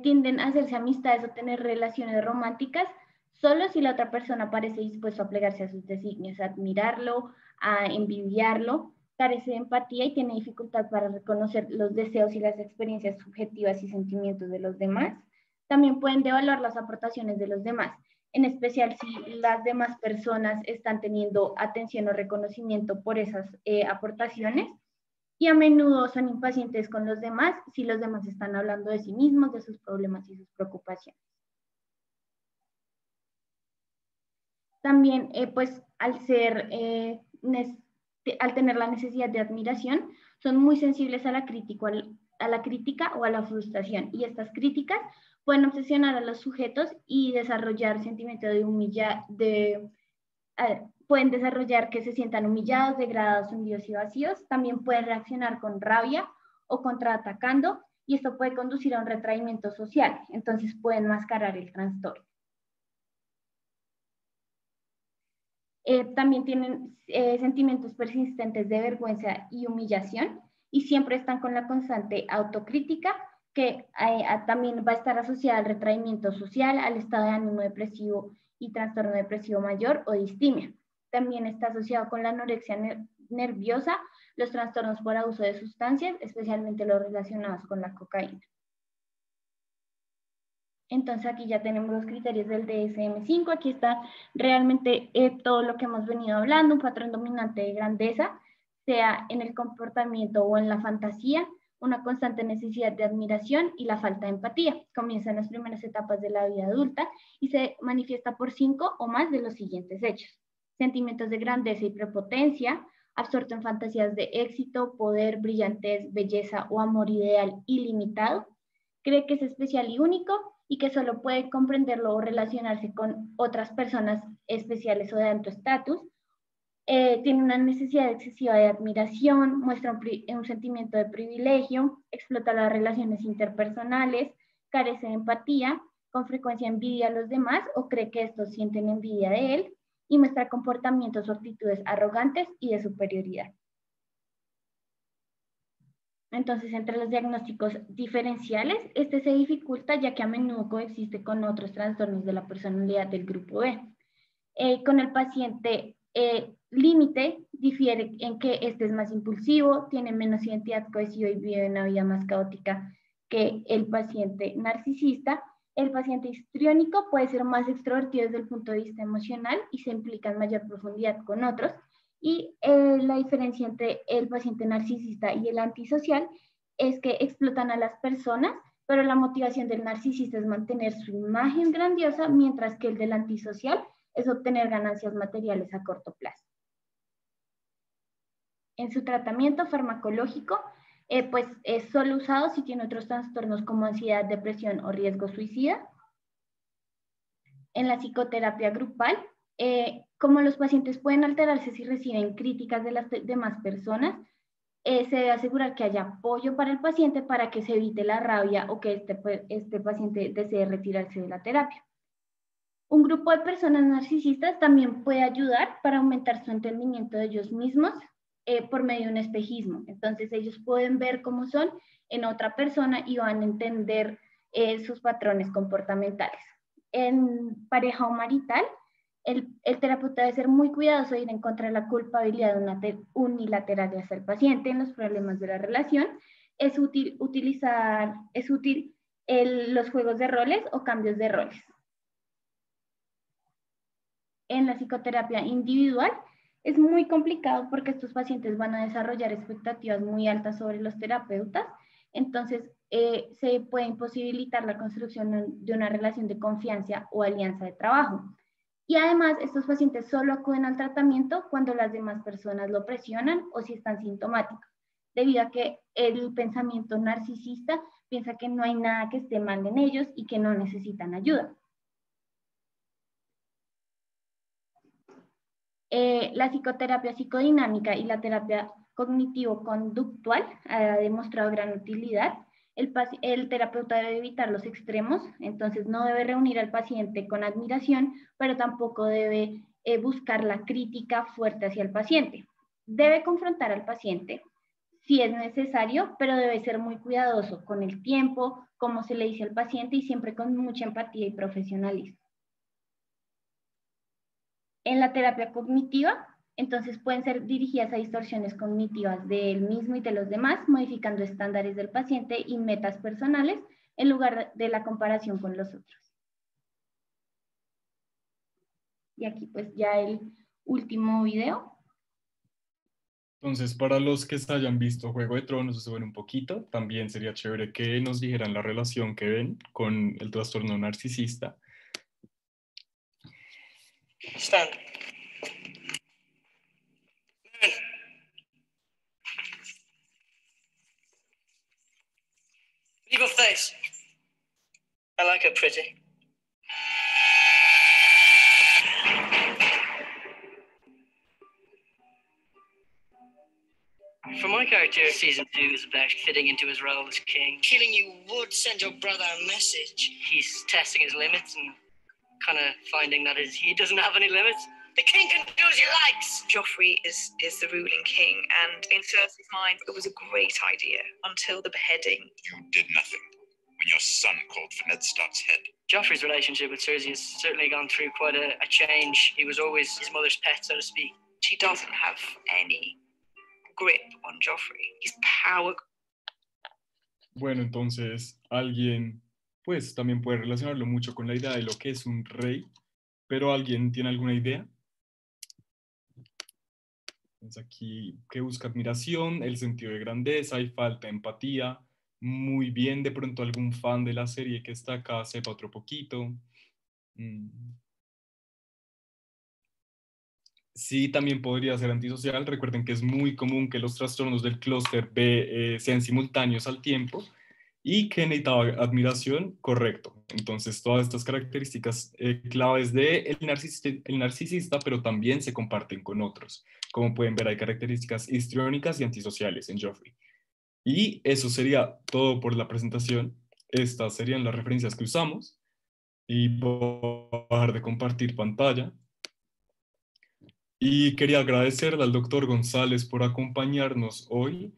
Tienden a hacerse amistades o tener relaciones románticas solo si la otra persona parece dispuesto a plegarse a sus designios, a admirarlo, a envidiarlo. carece de empatía y tiene dificultad para reconocer los deseos y las experiencias subjetivas y sentimientos de los demás. También pueden devaluar las aportaciones de los demás, en especial si las demás personas están teniendo atención o reconocimiento por esas aportaciones, y a menudo son impacientes con los demás si los demás están hablando de sí mismos, de sus problemas y sus preocupaciones. También, pues, al tener la necesidad de admiración, son muy sensibles a la crítica o a la frustración, y estas críticas pueden obsesionar a los sujetos y desarrollar sentimientos pueden desarrollar que se sientan humillados, degradados, hundidos y vacíos. También pueden reaccionar con rabia o contraatacando, y esto puede conducir a un retraimiento social, entonces pueden mascarar el trastorno. También tienen sentimientos persistentes de vergüenza y humillación, y siempre están con la constante autocrítica, que también va a estar asociada al retraimiento social, al estado de ánimo depresivo y trastorno depresivo mayor o distimia. También está asociado con la anorexia nerviosa, los trastornos por abuso de sustancias, especialmente los relacionados con la cocaína. Entonces aquí ya tenemos los criterios del DSM-5, aquí está realmente todo lo que hemos venido hablando, un patrón dominante de grandeza, sea en el comportamiento o en la fantasía, una constante necesidad de admiración y la falta de empatía. Comienza en las primeras etapas de la vida adulta y se manifiesta por 5 o más de los siguientes hechos: sentimientos de grandeza y prepotencia, absorto en fantasías de éxito, poder, brillantez, belleza o amor ideal ilimitado, cree que es especial y único y que solo puede comprenderlo o relacionarse con otras personas especiales o de alto estatus, tiene una necesidad excesiva de admiración, muestra un sentimiento de privilegio, explota las relaciones interpersonales, carece de empatía, con frecuencia envidia a los demás o cree que estos sienten envidia de él, y muestra comportamientos o actitudes arrogantes y de superioridad. Entonces, entre los diagnósticos diferenciales, este se dificulta ya que a menudo coexiste con otros trastornos de la personalidad del grupo B. Con el paciente límite, difiere en que este es más impulsivo, tiene menos identidad cohesiva y vive una vida más caótica que el paciente narcisista. El paciente histriónico puede ser más extrovertido desde el punto de vista emocional y se implica en mayor profundidad con otros. Y la diferencia entre el paciente narcisista y el antisocial es que explotan a las personas, pero la motivación del narcisista es mantener su imagen grandiosa, mientras que el del antisocial es obtener ganancias materiales a corto plazo. En su tratamiento farmacológico, pues es solo usado si tiene otros trastornos como ansiedad, depresión o riesgo suicida. En la psicoterapia grupal, como los pacientes pueden alterarse si reciben críticas de las demás personas, se debe asegurar que haya apoyo para el paciente para que se evite la rabia o que este paciente desee retirarse de la terapia. Un grupo de personas narcisistas también puede ayudar para aumentar su entendimiento de ellos mismos por medio de un espejismo. Entonces ellos pueden ver cómo son en otra persona y van a entender sus patrones comportamentales. En pareja o marital, el terapeuta debe ser muy cuidadoso de ir en contra de la culpabilidad unilateral hacia el paciente en los problemas de la relación. Es útil los juegos de roles o cambios de roles. En la psicoterapia individual es muy complicado porque estos pacientes van a desarrollar expectativas muy altas sobre los terapeutas, entonces se puede imposibilitar la construcción de una relación de confianza o alianza de trabajo. Y además, estos pacientes solo acuden al tratamiento cuando las demás personas lo presionan o si están sintomáticos, debido a que el pensamiento narcisista piensa que no hay nada que esté mal en ellos y que no necesitan ayuda. La psicoterapia psicodinámica y la terapia cognitivo-conductual ha demostrado gran utilidad. El terapeuta debe evitar los extremos, entonces no debe reunir al paciente con admiración, pero tampoco debe buscar la crítica fuerte hacia el paciente. Debe confrontar al paciente si es necesario, pero debe ser muy cuidadoso con el tiempo, cómo se le dice al paciente y siempre con mucha empatía y profesionalismo. En la terapia cognitiva Entonces pueden ser dirigidas a distorsiones cognitivas del mismo y de los demás, modificando estándares del paciente y metas personales en lugar de la comparación con los otros. Y aquí pues ya el último video. Entonces, para los que se hayan visto Juego de Tronos o se ven un poquito, también sería chévere que nos dijeran la relación que ven con el trastorno narcisista. Stand. Leave your face. I like her pretty. For my character, season 2 is about fitting into his role as king. Killing you would send your brother a message. He's testing his limits and kind of finding that he doesn't have any limits. The king can do as he likes. Joffrey is the ruling king, and in Cersei's mind, it was a great idea until the beheading. You did nothing when your son called for Ned Stark's head. Joffrey's relationship with Cersei has certainly gone through quite a change. He was always his mother's pet, so to speak. She doesn't have any grip on Joffrey. His power. Bueno, entonces alguien pues también puede relacionarlo mucho con la idea de lo que es un rey, pero ¿alguien tiene alguna idea? Pues aquí que busca admiración, el sentido de grandeza y falta de empatía. Muy bien, de pronto algún fan de la serie que está acá sepa otro poquito. Sí, también podría ser antisocial. Recuerden que es muy común que los trastornos del clúster B sean simultáneos al tiempo y que necesitaba admiración, correcto. Entonces, todas estas características claves del narcisista, pero también se comparten con otros. Como pueden ver, hay características histriónicas y antisociales en Joffrey. Y eso sería todo por la presentación. Estas serían las referencias que usamos. Y voy a dejar de compartir pantalla. Y quería agradecerle al doctor González por acompañarnos hoy,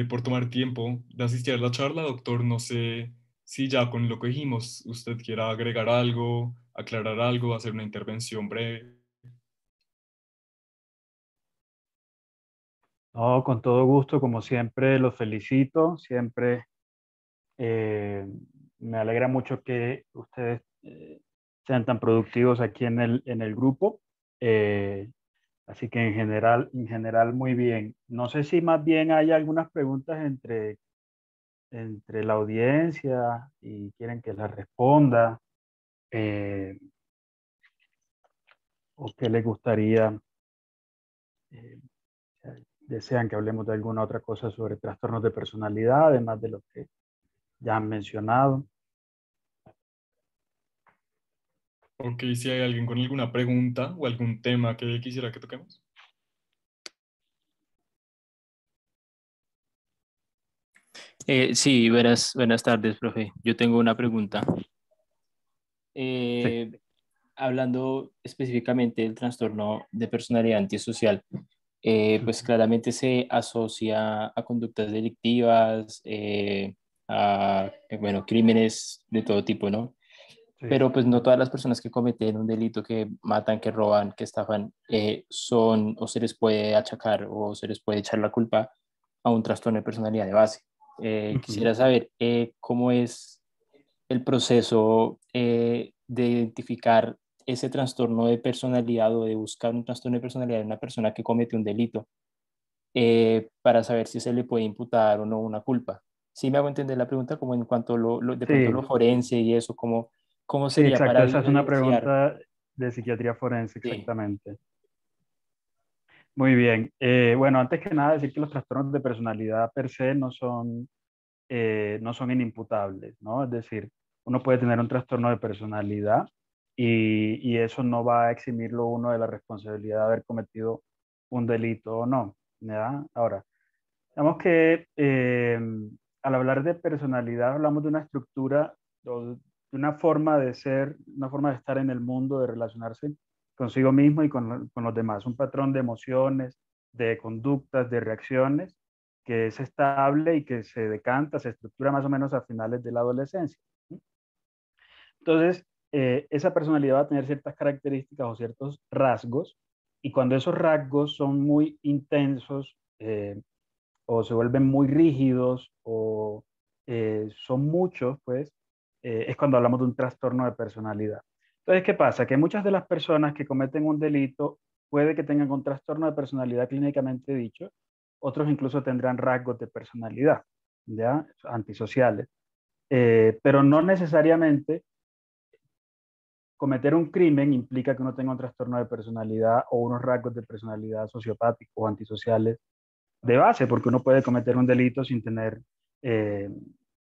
por tomar tiempo de asistir a la charla. Doctor, no sé si ya con lo que dijimos usted quiera agregar algo, aclarar algo, hacer una intervención breve. No, con todo gusto, como siempre, los felicito. Siempre me alegra mucho que ustedes sean tan productivos aquí en el grupo. Así que en general muy bien. No sé si más bien hay algunas preguntas entre la audiencia y quieren que las responda, o qué les gustaría, desean que hablemos de alguna otra cosa sobre trastornos de personalidad, además de lo que ya han mencionado. Ok, si hay alguien con alguna pregunta o algún tema que quisiera que toquemos. Sí, buenas tardes, profe. Yo tengo una pregunta. Sí. Hablando específicamente del trastorno de personalidad antisocial, pues claramente se asocia a conductas delictivas, bueno, crímenes de todo tipo, ¿no? Sí. Pero pues no todas las personas que cometen un delito, que matan, que roban, que estafan, son o se les puede achacar o se les puede echar la culpa a un trastorno de personalidad de base. Quisiera saber cómo es el proceso de identificar ese trastorno de personalidad o de buscar un trastorno de personalidad en una persona que comete un delito, para saber si se le puede imputar o no una culpa. ¿Sí me hago entender la pregunta? Como en cuanto de pronto lo forense y eso, ¿cómo Sí, sería exacto. para Esa es una evidenciar? pregunta de psiquiatría forense, Sí. exactamente. Muy bien. Bueno, antes que nada decir que los trastornos de personalidad per se no son inimputables, ¿no? Es decir, uno puede tener un trastorno de personalidad y eso no va a eximirlo uno de la responsabilidad de haber cometido un delito o no, ¿ya? Ahora, digamos que al hablar de personalidad hablamos de una estructura o de una forma de ser, una forma de estar en el mundo, de relacionarse consigo mismo y con los demás, un patrón de emociones, de conductas, de reacciones que es estable y que se decanta, se estructura más o menos a finales de la adolescencia. Entonces, esa personalidad va a tener ciertas características o ciertos rasgos Y cuando esos rasgos son muy intensos o se vuelven muy rígidos o son muchos, pues es cuando hablamos de un trastorno de personalidad. Entonces, ¿qué pasa? Que muchas de las personas que cometen un delito puede que tengan un trastorno de personalidad clínicamente dicho, otros incluso tendrán rasgos de personalidad, ¿ya? Antisociales. Pero no necesariamente cometer un crimen implica que uno tenga un trastorno de personalidad o unos rasgos de personalidad sociopáticos o antisociales de base, porque uno puede cometer un delito sin tener, eh,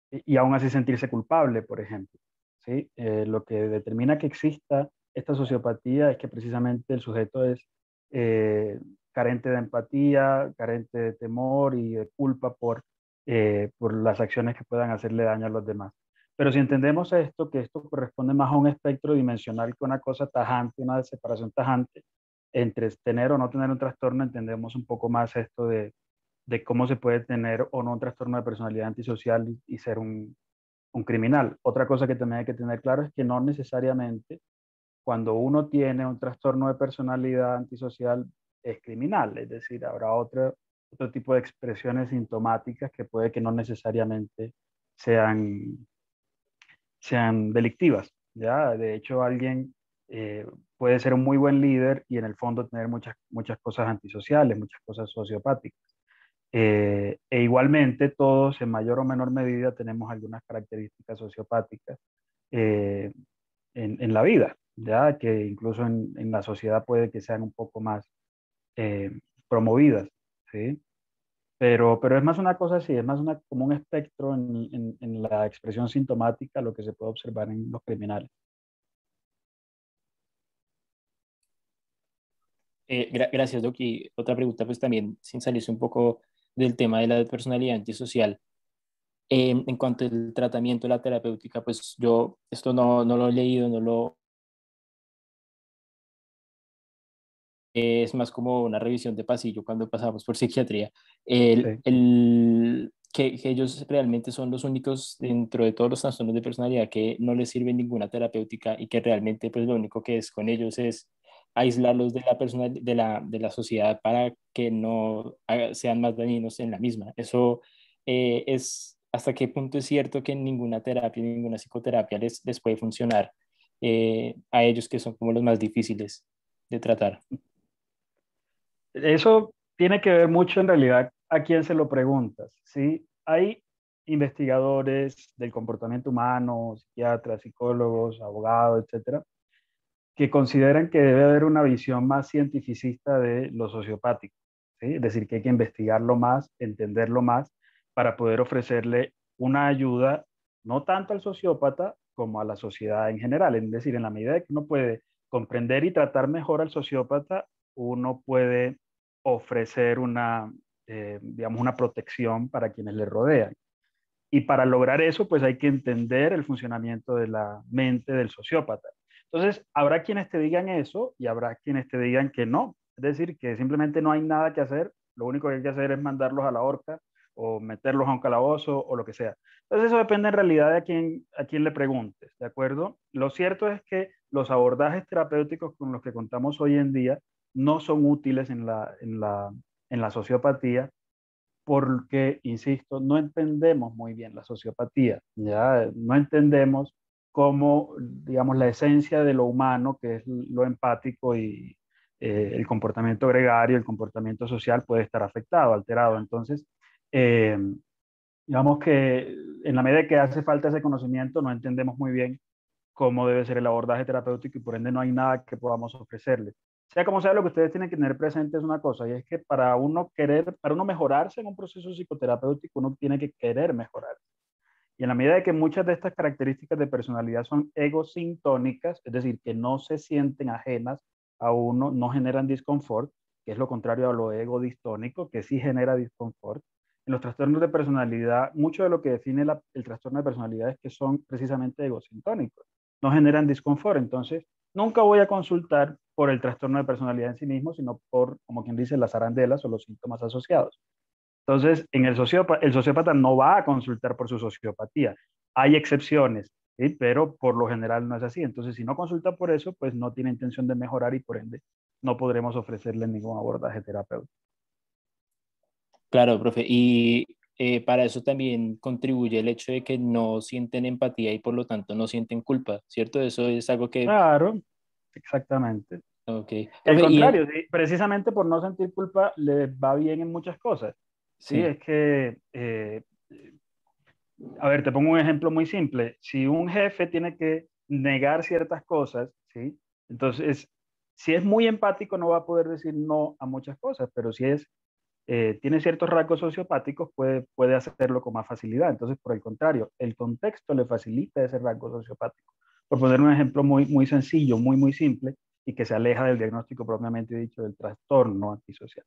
y aún así sentirse culpable, por ejemplo. ¿Sí? Lo que determina que exista esta sociopatía es que precisamente el sujeto es carente de empatía, carente de temor y de culpa por las acciones que puedan hacerle daño a los demás. Pero si entendemos esto, que esto corresponde más a un espectro dimensional que una cosa tajante, una separación tajante entre tener o no tener un trastorno, entendemos un poco más esto de cómo se puede tener o no un trastorno de personalidad antisocial y ser un criminal. Otra cosa que también hay que tener claro es que no necesariamente cuando uno tiene un trastorno de personalidad antisocial es criminal, es decir, habrá otro tipo de expresiones sintomáticas que puede que no necesariamente sean delictivas, ¿ya? De hecho, alguien puede ser un muy buen líder y en el fondo tener muchas cosas antisociales, muchas cosas sociopáticas. E igualmente todos en mayor o menor medida tenemos algunas características sociopáticas eh, en la vida, ya que incluso en la sociedad puede que sean un poco más eh, promovidas, ¿sí? Pero es más una cosa así, es más como un espectro en la expresión sintomática, lo que se puede observar en los criminales. Gracias, Doc. Y otra pregunta, pues también, sin salirse un poco del tema de la personalidad antisocial. En cuanto al tratamiento, la terapéutica, pues yo esto no lo he leído, no lo... es más como una revisión de pasillo cuando pasamos por psiquiatría. Sí. Que ellos realmente son los únicos dentro de todos los trastornos de personalidad que no les sirve ninguna terapéutica y que realmente pues lo único que es con ellos es aislarlos de la persona, de la sociedad para que no sean más dañinos en la misma. Eso es hasta qué punto es cierto que ninguna terapia, ninguna psicoterapia les puede funcionar a ellos que son como los más difíciles de tratar. Eso tiene que ver mucho en realidad a quién se lo preguntas, ¿sí? Hay investigadores del comportamiento humano, psiquiatras, psicólogos, abogados, etcétera, que consideran que debe haber una visión más cientificista de lo sociopático, ¿sí? Es decir, que hay que investigarlo más, entenderlo más, para poder ofrecerle una ayuda no tanto al sociópata como a la sociedad en general. Es decir, en la medida de que uno puede comprender y tratar mejor al sociópata, uno puede ofrecer digamos, una protección para quienes le rodean. Y para lograr eso, pues hay que entender el funcionamiento de la mente del sociópata. Entonces, habrá quienes te digan eso y habrá quienes te digan que no. Es decir, que simplemente no hay nada que hacer, lo único que hay que hacer es mandarlos a la horca o meterlos a un calabozo o lo que sea. Entonces, eso depende en realidad de a quién le preguntes, ¿de acuerdo? Lo cierto es que los abordajes terapéuticos con los que contamos hoy en día no son útiles en la sociopatía porque, insisto, no entendemos muy bien la sociopatía, ¿ya? No entendemos cómo, digamos, la esencia de lo humano, que es lo empático y el comportamiento gregario, el comportamiento social puede estar afectado, alterado. Entonces, eh, digamos que en la medida que hace falta ese conocimiento, no entendemos muy bien cómo debe ser el abordaje terapéutico y por ende no hay nada que podamos ofrecerles. Sea como sea, lo que ustedes tienen que tener presente es una cosa, y es que para uno mejorarse en un proceso psicoterapéutico, uno tiene que querer mejorar. Y en la medida de que muchas de estas características de personalidad son egosintónicas, es decir, que no se sienten ajenas a uno, no generan disconfort, que es lo contrario a lo egodistónico, que sí genera disconfort. En los trastornos de personalidad, mucho de lo que define el trastorno de personalidad es que son precisamente egosintónicos, no generan disconfort. Entonces, nunca voy a consultar por el trastorno de personalidad en sí mismo, sino por, como quien dice, las arandelas o los síntomas asociados. Entonces, el sociópata no va a consultar por su sociopatía. Hay excepciones, ¿sí? Pero por lo general no es así. Entonces, si no consulta por eso, pues no tiene intención de mejorar y por ende no podremos ofrecerle ningún abordaje terapéutico. Claro, profe. Y para eso también contribuye el hecho de que no sienten empatía y por lo tanto no sienten culpa, ¿cierto? Eso es algo que... Claro, exactamente. Ok. Al Profe, contrario, sí, precisamente por no sentir culpa les va bien en muchas cosas. Sí, sí. es que, a ver, te pongo un ejemplo muy simple. Si un jefe tiene que negar ciertas cosas, ¿sí? Entonces, si es muy empático no va a poder decir no a muchas cosas, pero si es, tiene ciertos rasgos sociopáticos puede hacerlo con más facilidad. Entonces, por el contrario, el contexto le facilita ese rasgo sociopático. Por poner un ejemplo muy sencillo, muy simple, y que se aleja del diagnóstico propiamente dicho del trastorno antisocial.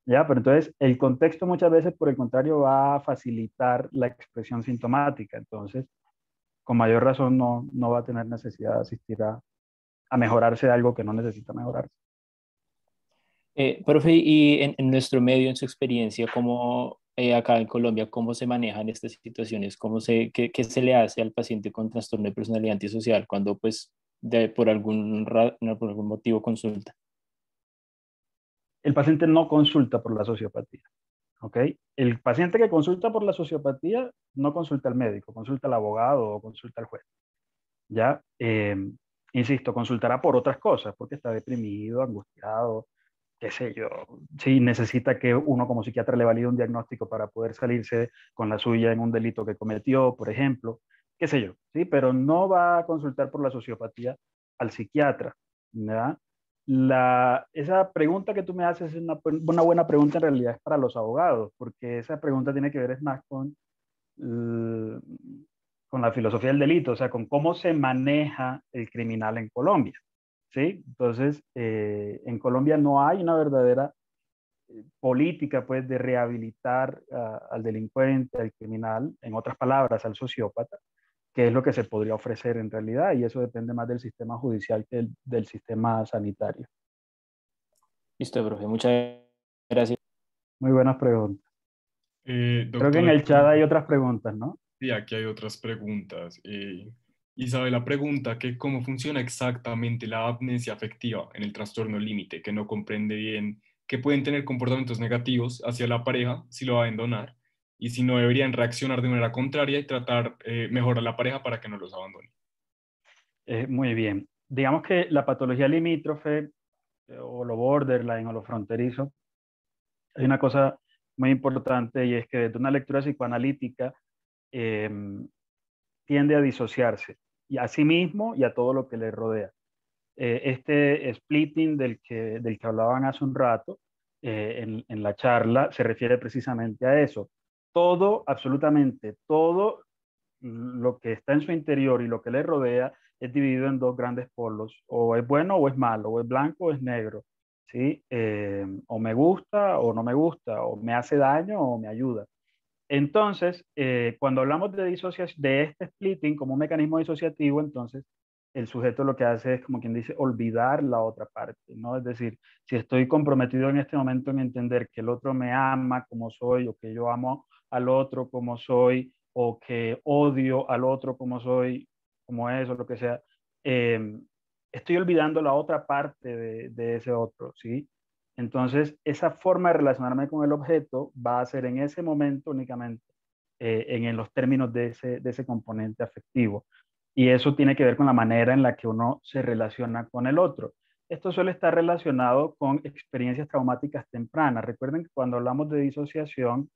¿Ya? Pero entonces el contexto muchas veces, por el contrario, va a facilitar la expresión sintomática. Entonces, con mayor razón, no va a tener necesidad de asistir a mejorarse de algo que no necesita mejorarse. Profe, y en nuestro medio, en su experiencia, ¿cómo acá en Colombia, cómo se manejan estas situaciones? ¿Qué se le hace al paciente con trastorno de personalidad antisocial cuando, pues, por algún motivo consulta? El paciente no consulta por la sociopatía. ¿Ok? El paciente que consulta por la sociopatía no consulta al médico, consulta al abogado o consulta al juez. ¿Ya? Insisto, consultará por otras cosas, porque está deprimido, angustiado, qué sé yo, si necesita que uno como psiquiatra le valide un diagnóstico para poder salirse con la suya en un delito que cometió, por ejemplo, qué sé yo, ¿sí? Pero no va a consultar por la sociopatía al psiquiatra, ¿ya? Esa pregunta que tú me haces es una buena pregunta, en realidad es para los abogados, porque esa pregunta tiene que ver es más con la filosofía del delito, o sea, con cómo se maneja el criminal en Colombia. ¿Sí? Entonces, en Colombia no hay una verdadera política pues, de rehabilitar al delincuente, al criminal, en otras palabras, al sociópata, que es lo que se podría ofrecer en realidad, y eso depende más del sistema judicial que del sistema sanitario. Listo, profe, muchas gracias. Muy buenas preguntas. Creo que en Doctor, el chat hay otras preguntas, ¿no? sí, aquí hay otras preguntas. Isabela pregunta que cómo funciona exactamente la amnesia afectiva en el trastorno límite, que no comprende bien que pueden tener comportamientos negativos hacia la pareja si lo va a abandonar y si no deberían reaccionar de manera contraria y tratar mejor a la pareja para que no los abandone. Muy bien. Digamos que la patología limítrofe o lo borderline o lo fronterizo, hay una cosa muy importante y es que desde una lectura psicoanalítica eh, tiende a disociarse y a sí mismo y a todo lo que le rodea. Este splitting del que hablaban hace un rato en la charla se refiere precisamente a eso. Todo, absolutamente todo lo que está en su interior y lo que le rodea es dividido en dos grandes polos, o es bueno o es malo, o es blanco o es negro, ¿sí? O me gusta o no me gusta, o me hace daño o me ayuda. Entonces, cuando hablamos de disociación, de este splitting como un mecanismo disociativo, entonces el sujeto lo que hace es, como quien dice, olvidar la otra parte, ¿no? Es decir, si estoy comprometido en este momento en entender que el otro me ama como soy, o que yo amo al otro como soy, o que odio al otro como soy, como es, o lo que sea, eh, estoy olvidando la otra parte de ese otro, ¿sí? Entonces, esa forma de relacionarme con el objeto va a ser en ese momento únicamente en los términos de ese componente afectivo. Y eso tiene que ver con la manera en la que uno se relaciona con el otro. Esto suele estar relacionado con experiencias traumáticas tempranas. Recuerden que cuando hablamos de disociación,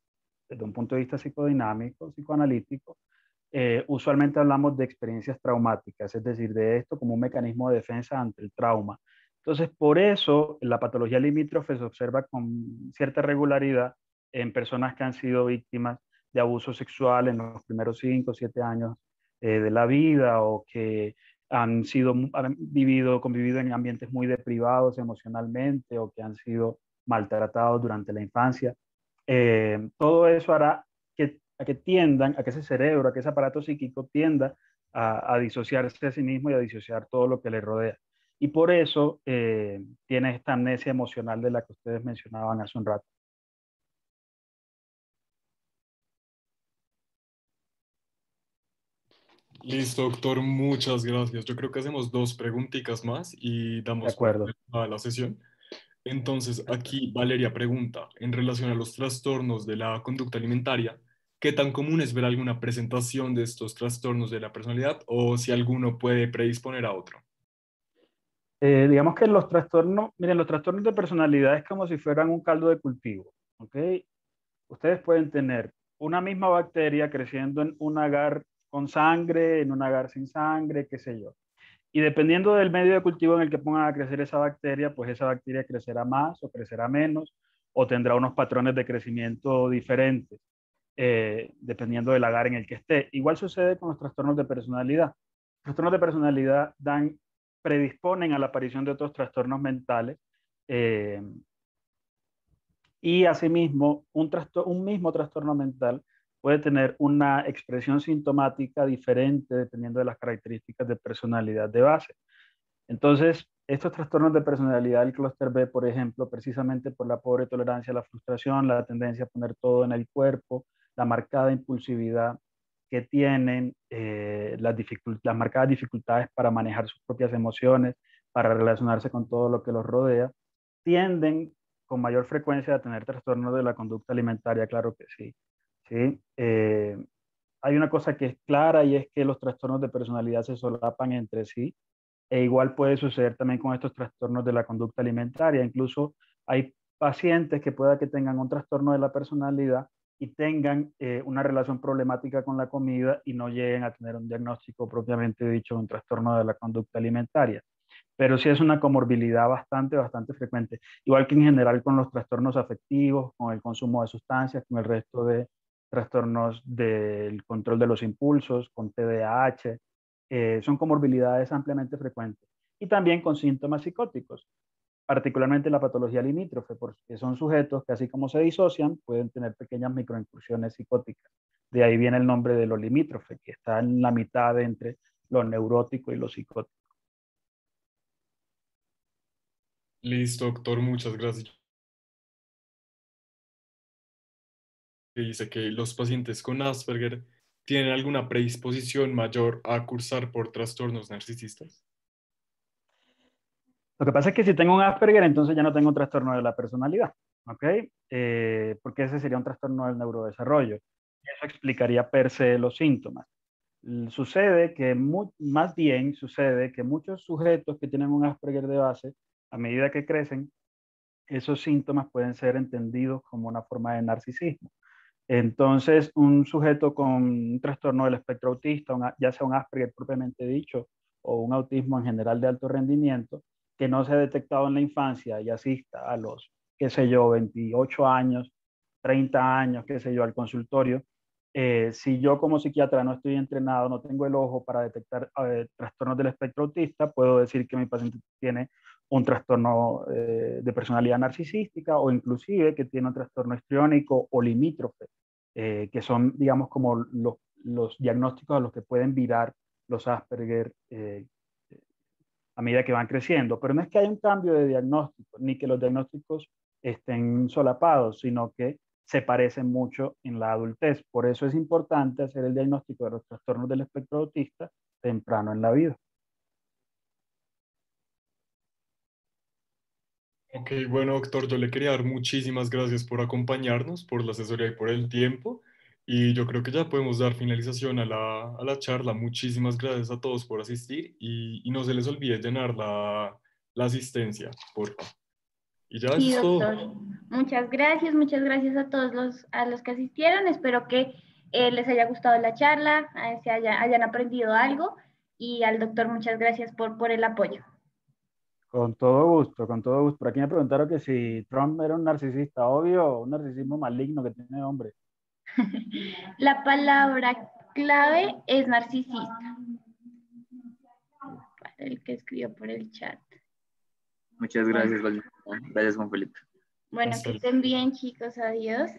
desde un punto de vista psicodinámico, psicoanalítico, usualmente hablamos de experiencias traumáticas, es decir, de esto como un mecanismo de defensa ante el trauma. Entonces, por eso la patología limítrofe se observa con cierta regularidad en personas que han sido víctimas de abuso sexual en los primeros 5 o 7 años de la vida, o que han convivido en ambientes muy deprivados emocionalmente, o que han sido maltratados durante la infancia. Todo eso hará a que tiendan, a que ese cerebro, a que ese aparato psíquico tienda a disociarse a sí mismo y a disociar todo lo que le rodea. Y por eso tiene esta amnesia emocional de la que ustedes mencionaban hace un rato. Listo, doctor, muchas gracias. Yo creo que hacemos dos preguntitas más y De damos por acuerdo. terminada la sesión. Entonces, aquí Valeria pregunta, en relación a los trastornos de la conducta alimentaria, ¿qué tan común es ver alguna presentación de estos trastornos de la personalidad o si alguno puede predisponer a otro? Digamos que los trastornos, miren, los trastornos de personalidad es como si fueran un caldo de cultivo, ¿ok? Ustedes pueden tener una misma bacteria creciendo en un agar con sangre, en un agar sin sangre, qué sé yo. Y dependiendo del medio de cultivo en el que pongan a crecer esa bacteria, pues esa bacteria crecerá más o crecerá menos o tendrá unos patrones de crecimiento diferentes, dependiendo del agar en el que esté. Igual sucede con los trastornos de personalidad. Los trastornos de personalidad predisponen a la aparición de otros trastornos mentales, y asimismo un mismo trastorno mental puede tener una expresión sintomática diferente dependiendo de las características de personalidad de base. Entonces, estos trastornos de personalidad, el clúster B, por ejemplo, precisamente por la pobre tolerancia a la frustración, la tendencia a poner todo en el cuerpo, la marcada impulsividad que tienen, las marcadas dificultades para manejar sus propias emociones, para relacionarse con todo lo que los rodea, tienden con mayor frecuencia a tener trastornos de la conducta alimentaria, claro que sí. ¿Sí? Hay una cosa que es clara y es que los trastornos de personalidad se solapan entre sí. E igual puede suceder también con estos trastornos de la conducta alimentaria. Incluso hay pacientes que pueda que tengan un trastorno de la personalidad y tengan una relación problemática con la comida y no lleguen a tener un diagnóstico propiamente dicho de un trastorno de la conducta alimentaria. Pero sí es una comorbilidad bastante frecuente. Igual que en general con los trastornos afectivos, con el consumo de sustancias, con el resto de trastornos del control de los impulsos, con TDAH, son comorbilidades ampliamente frecuentes. Y también con síntomas psicóticos, particularmente la patología limítrofe, porque son sujetos que así como se disocian, pueden tener pequeñas microincursiones psicóticas. De ahí viene el nombre de lo limítrofe, que está en la mitad entre lo neurótico y lo psicótico. Listo, doctor, muchas gracias. Dice que los pacientes con Asperger tienen alguna predisposición mayor a cursar por trastornos narcisistas. Lo que pasa es que si tengo un Asperger, entonces ya no tengo un trastorno de la personalidad, ¿ok? Porque ese sería un trastorno del neurodesarrollo. Eso explicaría per se los síntomas. Sucede que, más bien sucede que muchos sujetos que tienen un Asperger de base, a medida que crecen, esos síntomas pueden ser entendidos como una forma de narcisismo. Entonces, un sujeto con un trastorno del espectro autista, ya sea un Asperger propiamente dicho o un autismo en general de alto rendimiento, que no se ha detectado en la infancia y asista a los, qué sé yo, 28 años, 30 años, qué sé yo, al consultorio, si yo como psiquiatra no estoy entrenado, no tengo el ojo para detectar trastornos del espectro autista, puedo decir que mi paciente tiene un trastorno de personalidad narcisística o inclusive que tiene un trastorno histriónico o limítrofe, que son, digamos, como los diagnósticos a los que pueden virar los Asperger a medida que van creciendo. Pero no es que haya un cambio de diagnóstico, ni que los diagnósticos estén solapados, sino que se parecen mucho en la adultez. Por eso es importante hacer el diagnóstico de los trastornos del espectro autista temprano en la vida. Ok, bueno, doctor, yo le quería dar muchísimas gracias por acompañarnos, por la asesoría y por el tiempo. Y yo creo que ya podemos dar finalización a la charla. Muchísimas gracias a todos por asistir y no se les olvide llenar la asistencia, por favor. Y ya eso Sí, es todo. doctor. Muchas gracias a todos los que asistieron. Espero que les haya gustado la charla, hayan aprendido algo. Y al doctor, muchas gracias por el apoyo. Con todo gusto, con todo gusto. Por aquí me preguntaron que si Trump era un narcisista, obvio, un narcisismo maligno que tiene hombre. La palabra clave es narcisista. El que escribió por el chat. Muchas gracias, Juan. Gracias, Juan Felipe. Bueno, que estén bien, chicos. Adiós.